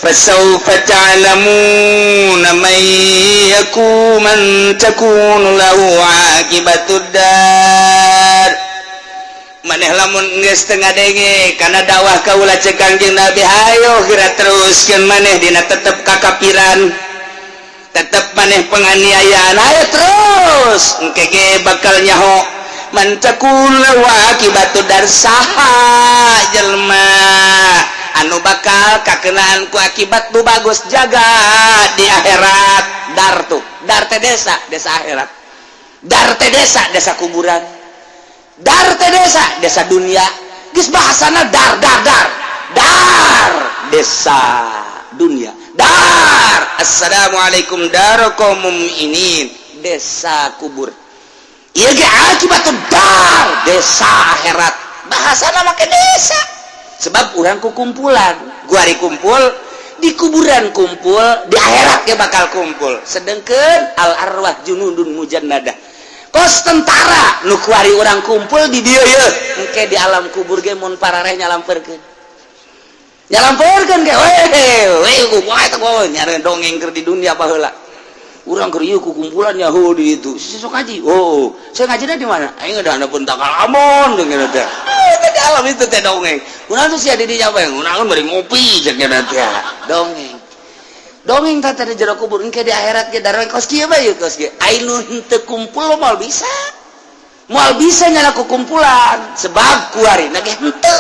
fasawfa ta'lamuna man takunu lahu aqibatud dar maneh lamun geus teu ngadenge kana dakwah kaula cek Kangjeng Nabi hayo geura teruskeun maneh dina tetep kakapiran tetep maneh penganiayaan hayo terus engke ge bakal nyaho man takunu lahu aqibatud dar saha jelema anu bakal kakenaan ku akibat nu bagus jaga di akhirat dar tuh dar teh desa akhirat dar teh desa kuburan dar teh desa dunia geus bahasana dar desa dunia dar assalamualaikum darakum mu'minin desa kubur ieu ge akibatud dar desa akhirat bahasana make desa sebab urang kukumpulan gua hari kumpul di kuburan kumpul di akhirat ge bakal kumpul sedengkeun al arwah junudun mujannadah kos tentara nu kuari urang kumpul di dieu yeuh engke di alam kubur ge mun parareh nyalampeurkeun ge we kumaha eta gua nyare dongeng keur di dunia baheula urang keur ieu kukumpulan Yahudi itu sok ngaji oh saya ngajina di mana aing ada pun takal amon dengan teh di alam itu teh dongeng urang tuh sia di dinya bae urang bari ngopi jeung teh dongeng tata di jero kubur engke di akhirat ge daroe kos kieu bae kos kieu ainu henteu kumpul moal bisa nyana kukumpulan sebab kuarina ge henteu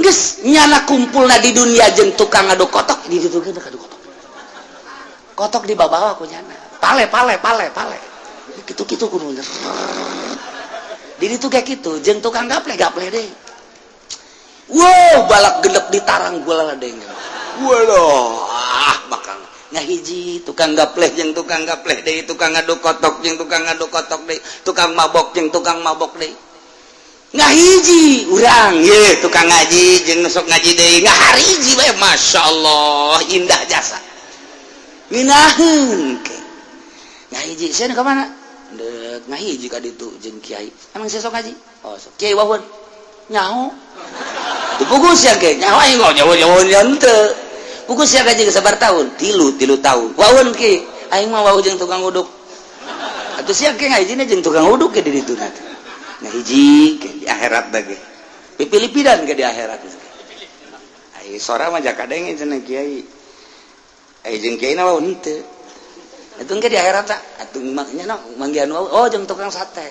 geus nyana kumpulna di dunia jeung tukang adu kotok di ditu ge adu kotok di bawah aku nyana pale gitu kudu bener di ditu kayak gitu jeung tukang gaple deh wow balak gelep ditarang gula deng walah bakal ngahiji tukang gapleh jeung tukang gapleh deui tukang ngadu kotok jeung tukang ngadu kotok deui tukang mabok jeung tukang mabok deui ngahiji urang ye tukang ngaji jeung sok ngaji deui ngahariji bae masyaallah indah jasa minaheun ke ngahiji sia ka mana deuk ngahiji ka ditu jeung kiai emang sia sok ngaji oh sok kiai wawon nyaho puguh sia ge nyaho aing nyaho henteu puguh sia gaji sabar tahun 3 tahun wawon ki aing mah wawon jeung tukang uduk atuh sia ge ngahijina jeung tukang uduk ke di ditu ngahiji ke di akhirat da ge pipilipidan ke di akhirat ai sora mah jakadenge cenah kiai ai jeung kiai na wawon henteu atuh ge di akhirat tak atuh maknya manggihan wawon oh jeung tukang sate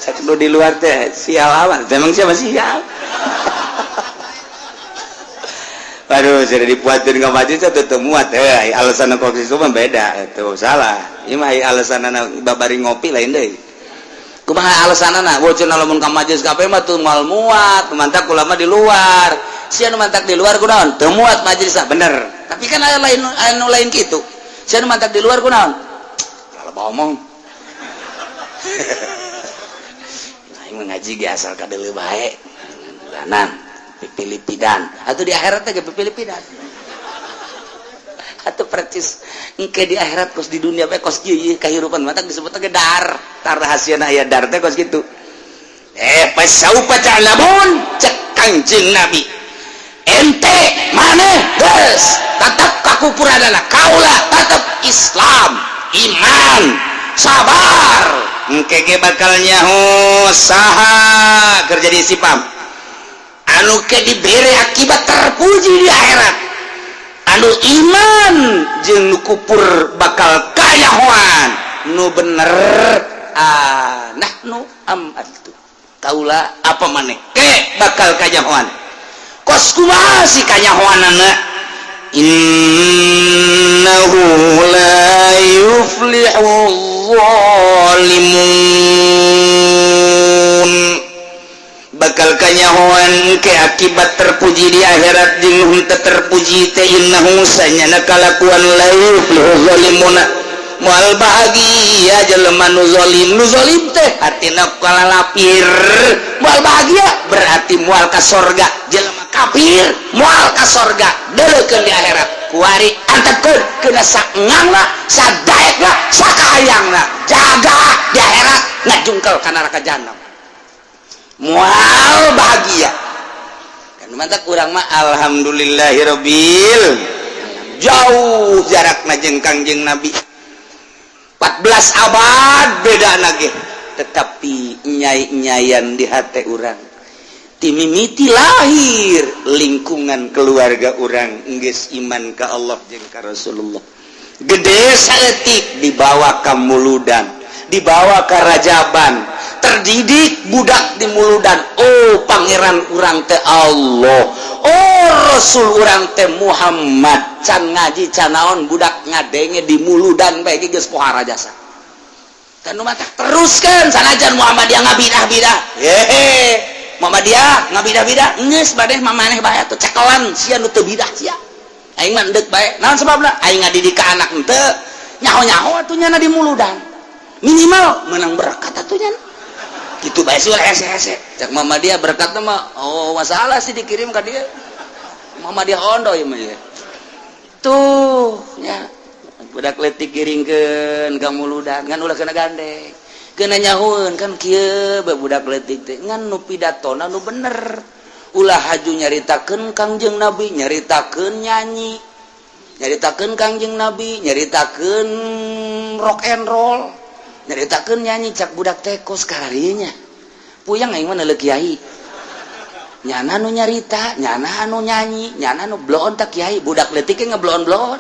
satu di luar teh sial awan memang siapa sial aduh sudah dipuatin ke masjid satu temuat alasan kok itu mah beda itu salah ini mah alasan babari ngopi lain deh kumaha alasanana bocor lamun ka majelis kafe mah tuh mal muat mantak ulama di luar sia nu mantak di luar kunaon teu muat majelis bener tapi kan aya lain kitu sia nu mantak di luar kunaon kalau ngomong ngaji ge asal kadeuleu bae bulanan pipilipidan atuh di akhirat teh ge pipilipidan atuh percis engke di akhirat kos di dunia bae kos kieu kahirupan mata disebut ge dar rahasiana aya dar teh kos kitu pasaupa ta'lamun cek Kangjeng Nabi ente maneh geus tetep kakupuranana kaula tetep Islam iman sabar engke ge bakal nyaho saha kerja di sipam anu ke dibere akibat terpuji di akhirat anu iman jeung nu kufur bakal kayahoan nu bener nahnu itu kaula apa maneh ke bakal kayahoan kos kumaha si kayahoanana innahu la yuflihu zalimun bakal kanyahoan ke akibat terpuji di akhirat jeung henteu terpuji teh innahu sanyana kalakuan la yuflihu zalimun moal bahagia jelema nu zalim teh artina kalalapir moal bahagia berarti moal ka sorga jelema kafir moal ka sorga deulekeun di akhirat kuari antepkeun keuna saengangna sadaekna sakahayangna jaga di akhirat ngajungkel ka neraka jahanam moal bahagia kan mantap urang mah alhamdulillahirabbil jauh jarakna jeung Kangjeng Nabi 14 abad beda nage tetapi nyai-nyayan di hati orang timimiti lahir lingkungan keluarga orang geus iman ka Allah jeung ka Rasulullah gede saeutik dibawa ka muludan dibawa ka rajaban terdidik budak di muludan oh pangeran urang teh Allah oh Rasul urang teh Muhammad can ngaji can naon budak ngadenge di muludan bae geus pohara jasa kan nu matak teruskeun sanajan Muhammadiyah ngabidah-bidah Muhammadiyah ngabidah-bidah geus bade mamaneh bae atuh cekelan sia nu teu bidah sia aing mah endek bae naon sababna aing ngadidik ka anak henteu nyaho-nyaho atuh nya di muludan minimal menang berkat atuh nya gitu bae sih hese-hese cak Muhammadiyah berkatna mah oh masalah sih dikirim ka dieu Muhammadiyah ondo ieu mah ya tuh ya budak leutik kiringkeun ka muludan ngan ulah kena gandeng kena nyahoeun kan kieu budak leutik teh ngan nu pidatona nu bener ulah haju nyaritakeun Kangjeng Nabi nyaritakeun nyanyi nyaritakeun Kangjeng Nabi nyaritakeun rock and roll nyaritakeun nyanyi cak budak teh kos kararinya puyang aing mah neuleuh kiai nyana nu nyarita nyana anu nyanyi nyana nu bloon tak kiai budak leutik ge ngebloon-bloon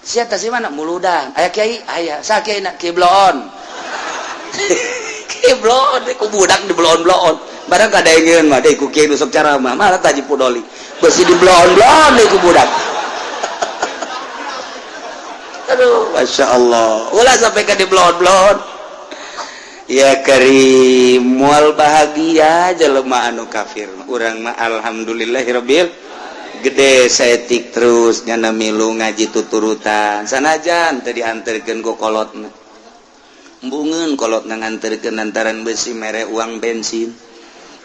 sia teh si mana muludan aya kiai aya sa kiai na kiai bloon kiai bloon ku budak di bloon-bloon barang kadaengeun mah deui ku kiai nu sok caramah mah taji pudoli beusi di bloon-bloon deui ku budak aduh masya Allah ulah sampai ke di bloon-bloon ya karim mual bahagia jelema anu kafir urang mah alhamdulillahirabbil gede saeutik terus nyana milu ngaji tuturutan sanajan teu dianterkeun ku kolotna embungeun kolotna nganterkeun lantaran beusi mere uang bensin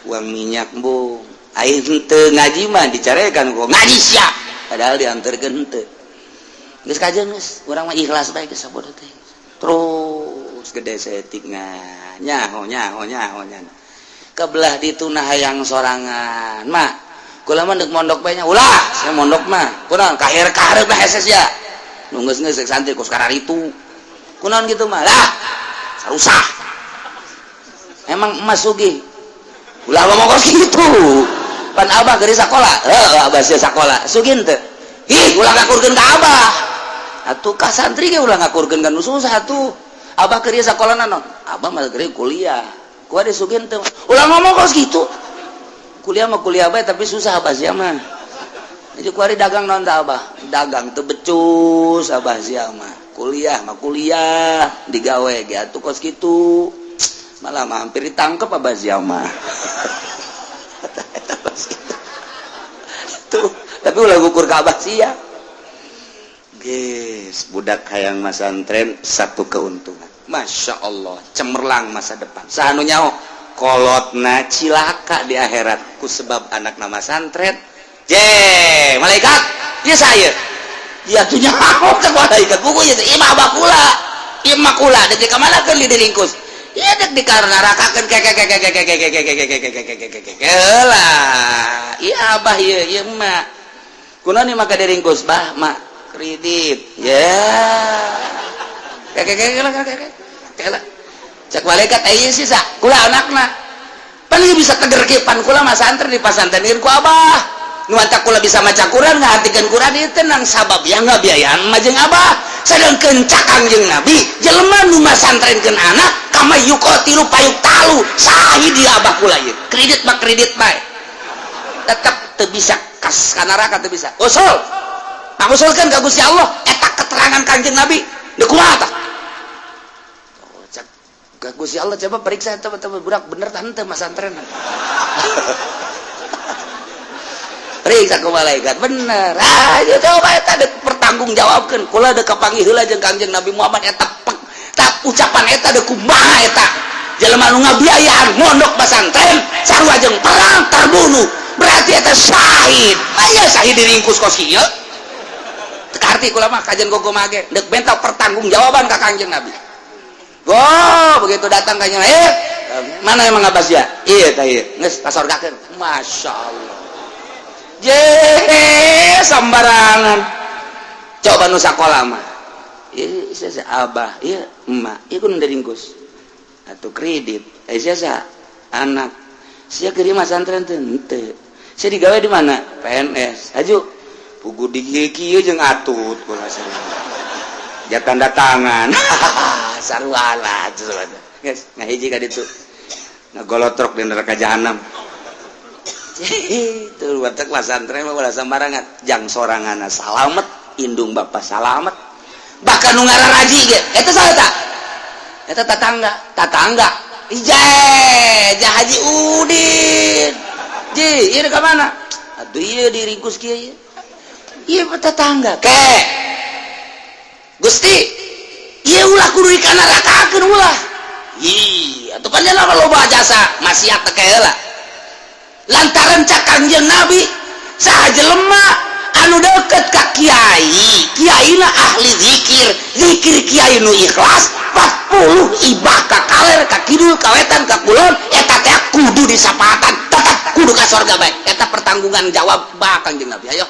uang minyak embung aing henteu ngaji mah dicarekan ku ngaji sia padahal dianterkeun henteu geus kajeun geus urang mah ikhlas bae geus sabodo teh terus gede saeutik nyaho kebelah dituna hayang sorangan mah kula mah deuk mondok bae nya ulah saya mondok mah kunaon kaharep lah hese sia nu geus santri kos kararitu kunaon kitu mah lah sarusah emang emas sugih ulah ngomong kos kitu pan abah geus sakola abah sia sakola sugih teu ih ulah ngakurkeun ka abah atuh ka santri ge ulah ngakurkeun ka nu susah atuh abah keur sakola naon abah mah keur kuliah ku ade sugih teu ulah ngomong kos kitu kuliah mah kuliah bae tapi susah abah sia mah jadi ku ari dagang naon tah abah dagang teu becus abah sia mah kuliah digawe ge atuh kos kitu malah mah hampir ditangkep abah sia mah tuh tapi ulah ngukur ka abah sia guys budak hayang masantren satu keuntungan masya Allah cemerlang masa depan sahanu nyaho kolotna cilaka di akhirat ku sebab anak nama santren je malaikat ieu saya ya tuh nyaho ka malaikat buku ieu imah bakula imah kula deuk kamanakeun di diringkus ieu deuk dikarnarakakeun lah ieu abah ieu emak kunaon ieu maka diringkus bah mak kredit ya kakek cak malaikat aya sisa kula anakna paling bisa teger ke pan kula mah santri di pasantren ku abah nuantak kula bisa maca Quran ngahatikeun Quran ieu tenang sabab ya ngabiayaan mah jeung abah sedangkeun cak Kangjeng Nabi jelema nu masantrenkeun anak kama yuqatilu payuk talu sahih di abah kula ieu kredit mah kredit bae tetep teu bisa kas ka neraka teu bisa usul pangusulkeun ka Gusti Allah eta keterangan Kangjeng Nabi deuk kumaha tah ka Gusti Allah coba periksa eta budak bener tah henteu masantren periksa ke malaikat bener aja coba eta dek pertanggung jawabkeun kula dek kapanggih heula jeung Kangjeng Nabi Muhammad eta ucapan eta dek kumaha eta jelema nu ngabiayaan mondok pesantren sarua jeung perang terbunuh berarti eta syahid aya syahid diringkus kos kieu teu arti kula mah kajian gogo mage dek benta pertanggung jawaban ka Kangjeng Nabi begitu datang Kangjeng Nabi mana yang ngabas ya ieu tah ieu geus kasorgakeun masyaallah sambarangan coba nu sakola mah ieu sia abah ieu emak ieu kudu diringkus atuh kredit sia anak sia keur masantren teh henteu sia digawe di mana PNS aju pugu di kieu jeung atut kula sarua ja tanda tangan sarua geus ngahiji ka ditu ngagolotrok di neraka jahanam itu warteg pesantren mah ulah sambarangan jang soranganna salamet indung bapak salamet bahkan nu ngararaji ge eta saha tah eta tatangga ijeh jah Haji Udin ji ieu ka mana atuh ieu diringkus kieu ieu tetangga ke Gusti ieu ulah kudu dikanarakakeun ulah atuh kan nya loba jasa maksiat teh heula lantaran cak Kangjeng Nabi saha jelema anu deket ka kiai na ahli zikir kiai nu ikhlas 40 ibah ka kaler ka kidul ka wetan ka kulon eta teh kudu disapatan tetep kudu ka surga bae eta pertanggungan jawab ba Kangjeng Nabi ayo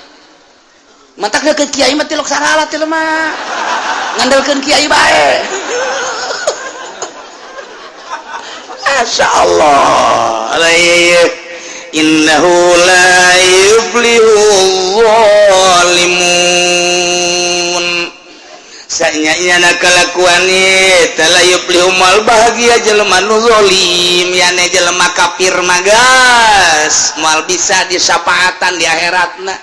mantak deket kiai mah tilok sarala teh lemah ngandelkeun kiai bae masyaallah innahu la yuflihul zalimun sanyana kalakuan eta la yuflihu mal bahagia jelema nu zalim yane jelema kafir magas moal bisa disapaatan di akhiratna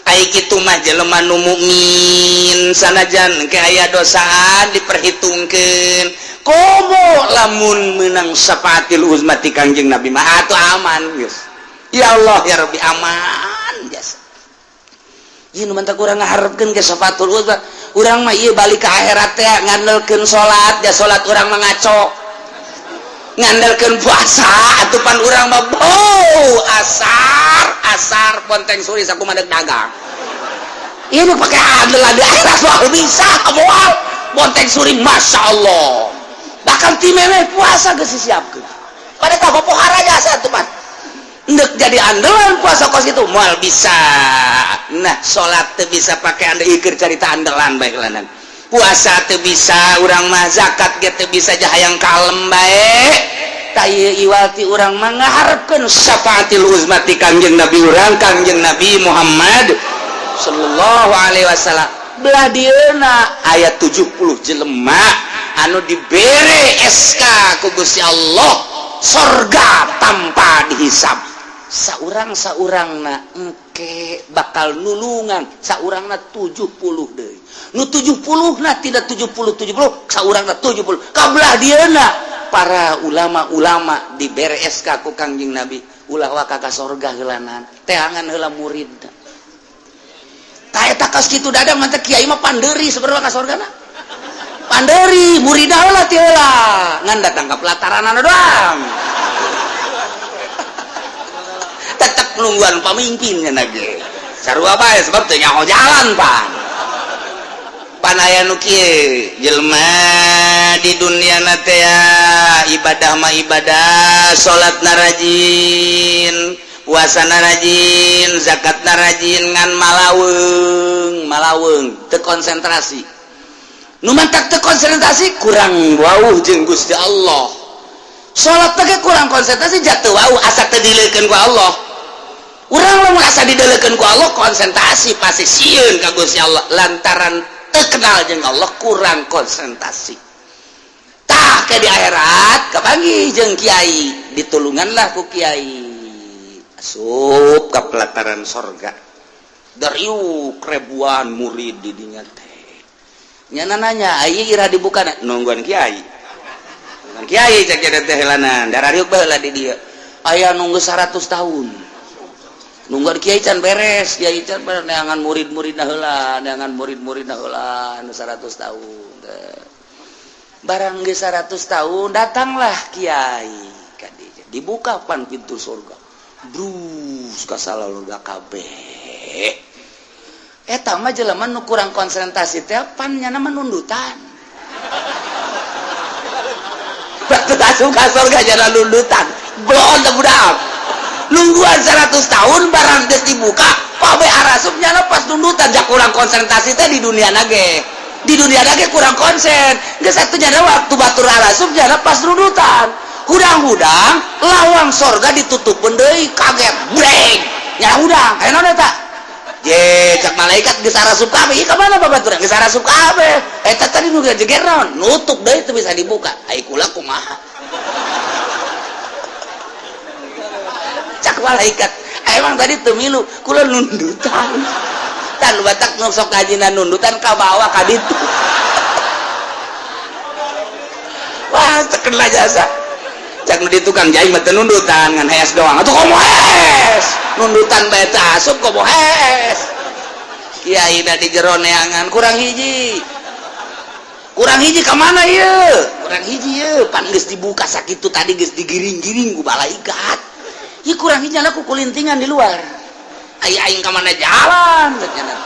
ai kitu mah jelema nu mukmin sanajan ke aya dosaan diperhitungkeun komo lamun menang sapaatil uzmati Kangjeng Nabi mah atuh aman geus ya Allah ya Rabbi aman jasa ieu nu mantak urang ngaharepkeun ke syafatul uzma urang mah ieu balik ka akhirat teh ngandelkeun salat da salat urang mah ngaco ngandelkeun puasa atuh pan urang mah asar ponteng suri sakumaha dagang ieu nu pake adel di akhirat mah bisa moal ponteng suri masyaallah bahkan timeme puasa geus disiapkeun pada tah pohara jasa atuh pan ndek jadi andalan puasa kos itu moal bisa nah salat teu bisa pake anda ikir carita andalan bae kelanan puasa teu bisa urang mah zakat ge teu bisa jahayang kalem bae ta ieu iwati urang mah ngaharepkeun syafaatil uzmati Kangjeng Nabi urang Kangjeng Nabi Muhammad sallallahu alaihi wasallam belah dieuna aya 70 jelema anu dibere SK ku Gusti Allah surga tanpa dihisab saurang-saurangna engke bakal nulungan saurangna 70 deui nu 70 na tidak 70 saurangna 70 kabelah dieuna para ulama-ulama dibere SK ku Kangjeng Nabi ulah wa ka surga heulanan teangan heula murid ta eta kas kitu dadang mah teh kiai mah pandeuri sabarwa ka surgana panderi murid heula ti heula ngan datang ka pelataranana doang tetep nungguan pamimpinnya lagi sarua bae sebab teu nyaho jalan pan aya nu kieu jelema di dunia na teh ibadah mah ibadah salatna rajin puasana rajin zakatna rajin ngan malaweung teu konsentrasi nu mantak teu konsentrasi kurang wauh jeung Gusti Allah salat teh kurang konsentrasi jatuh wauh asa teu dileukeun ku Allah urang lamun asa didelekeun ku Allah konsentrasi pasti sieun ka Gusti Allah lantaran teu kenal jeung Allah kurang konsentrasi. Tah ke di akhirat kapanggih jeung kiai ditulunganlah ku kiai asup ka pelataran sorga. Dariuk ribuan murid di dinya teh. Nyana nanya, "Ai ira dibuka nungguan kiai?" Nungguan kiai cek jadi teh helanan. Dariuk baheula di dieu. Aya nunggu 100 tahun. Nungguan kiai can beres, kiai can beres neangan murid-muridna heula, neangan murid-muridna heula anu 100 tahun. Barang geus 100 tahun datanglah kiai ka dieu. Dibuka pan pintu surga. Brus ka salurga kabeh. Eta mah jelema nu kurang konsentrasi teh pan nyana nundutan. Batu asup ka surga jana nundutan. Blon teh budak. Nungguan 100 tahun barang geus dibuka, pabe arasup nyana pas nundutan jak kurang konsentrasi teh di dunia nage. Di dunia nage kurang konsen. Geus satu nyana waktu batur arasup nyana pas nundutan. Hudang-hudang lawang sorga ditutup deui kaget breng nya hudang aya naon eta je cak malaikat geus arasup kabeh ieu ka mana babaturan geus arasup kabeh eta tadi nu jeger naon nutup deui teu bisa dibuka ai kula kumaha cak malaikat emang tadi teu milu kula nundutan tan batak nu sok ngajina nundutan ka bawah ka ditu wah terkenal jasa cak nu di tukang jahit mah teu nundutan ngan hees doang atuh komo hees nundutan bae teh asup komo hees kiai da di jero neangan kurang hiji ka mana ieu kurang hiji ieu pan geus dibuka sakitu tadi geus digiring-giring ku malaikat ieu kurang hiji nya ku kulintingan di luar aing ka mana jalan cenah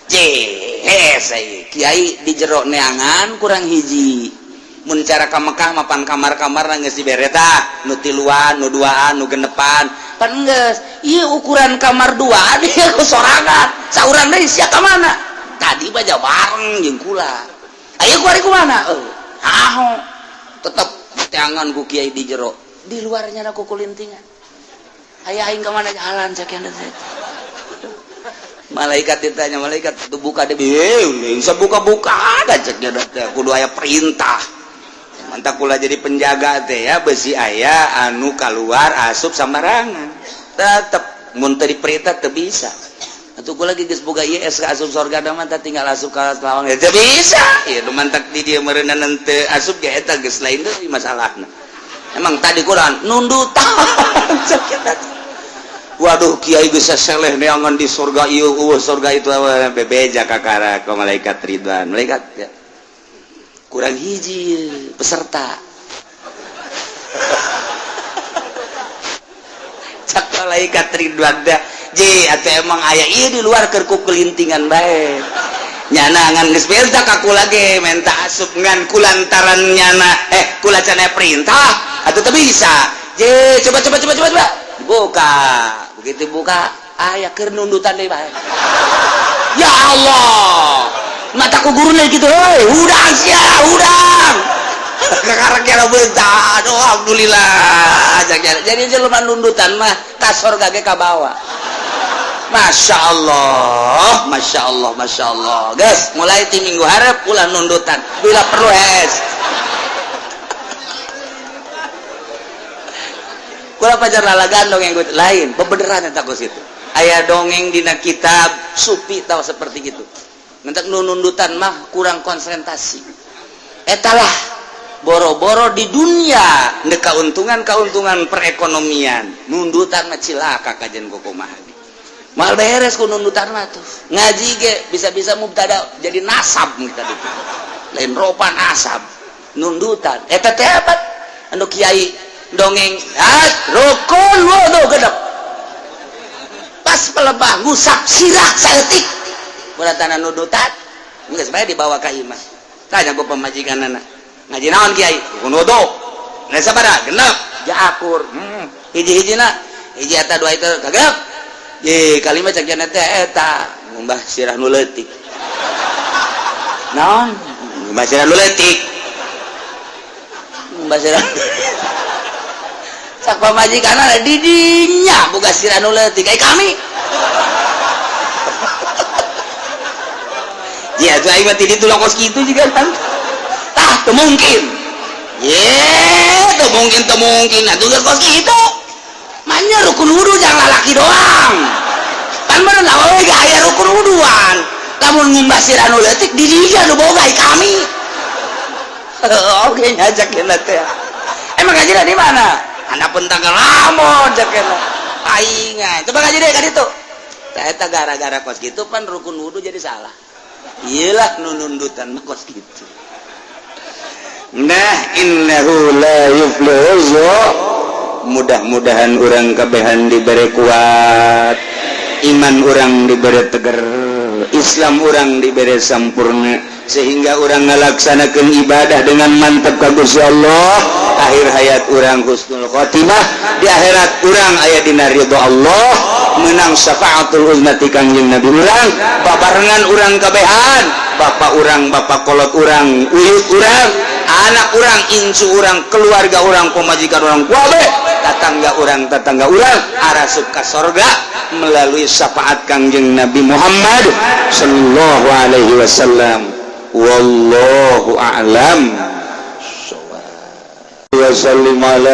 jees kiai di jero neangan kurang hiji mun cara ka Mekah mapan kamar-kamar geus dibere tah nu tiluan nu duaan nu genepan pan geus ieu ukuran kamar duaan ieu sorangan saurang deui sia ka mana tadi baja bareng jeung kula aya ku ari kumana haho tetep teangan ku kiai di jero di luarnya na ku kulintingan aya aing ka mana jalan sakian teh malaikat ditanya malaikat tu buka deh bisa buka-buka ada cek dia kudu aya perintah mantap pula jadi penjaga teh ya besi aya anu keluar asup sambarangan tetep mun teu diperintah teu bisa atuh kula lagi geus boga ieu es asup surga da mah tinggal asup ka lawang teu bisa ieu nu mantak di dieu meureunana teu asup ge eta geus lain deui masalahna emang tadi Quran nundutan waduh kiai geus seleh neangan di surga ieu surga itu bebeja kakara ka malaikat Ridwan malaikat ya. Kurang hiji peserta cak malaikat Ridwan dah je atuh emang aya ieu di luar keur ku kelintingan bae nyana ngan geus perintah ka kula ge menta asup ngan kulantaran nyana kula can perintah atuh teu bisa je coba buka begitu buka aya keur nundutan deui bae ya Allah mataku guru nih gitu, hei, udang sia, udang. Sekarang kira bentar, aduh, alhamdulillah. Jadi jelema nundutan mah kasor gage ka bawah. Masya Allah, masya Allah, masya Allah. Guys, mulai ti minggu harap ulah nundutan, bila perlu es. Kula pajar lalagan dongeng lain, bebeneran eta ku situ. Aya dongeng dina kitab supi tahu seperti gitu. Mentak nundutan mah kurang konsentrasi etalah boro-boro di dunia nde kauntungan perekonomian nundutan mah cilaka kajen kumaha mal beres ku nundutan mah tuh ngaji ge bisa-bisa mubtada jadi nasab kita ditu lain ropan asab nundutan eta teh apa anu kiai dongeng rukun wudu gedep pas pelebah ngusap sirah saeutik tanah nudutan geus bae dibawa ka imah tanya ku pamajikanana ngaji naon kiai wudu ngan sabaraha genep jaakur hiji-hijina hiji eta dua itu kagep ye kalimat cak jana teh eta ngumbah sirah nu leutik naon ngumbah sirah nu leutik ngumbah sirah sak pamajikanana di dinya boga sirah nu leutik ai kami ya tuh aing mah ti ditu kos kitu juga kan tah teu mungkin teu mungkin atuh geus kos kitu manya rukun wudu jangan lalaki doang kan bener lah we aya rukun wuduan lamun ngumbasir anu leutik di dieu anu boga kami oke ngajak kena teh emang ngajina di mana anda pentang lamun jakena aing coba ngaji deh ka ditu tah eta gara-gara kos kitu pan rukun wudu jadi salah iyalah nunundutan mah kos kitu nah innahu la yuflihu mudah-mudahan orang kabehan diberi kuat iman orang diberi tegar Islam orang diberi sempurna sehingga orang ngalaksanakan ibadah dengan mantap ka Gusti Allah akhir hayat orang husnul khotimah di akhirat orang aya dina ridho Allah menang syafaatul uzma ti Kangjeng Nabi urang babarengan urang kabehan bapak urang bapak kolot urang uyut urang anak urang incu urang keluarga urang pemajikan urang kuabe tetangga urang arasup ka sorga melalui syafaat Kangjeng Nabi Muhammad sallallahu alaihi wasallam wallahu a'lam wa sallim ala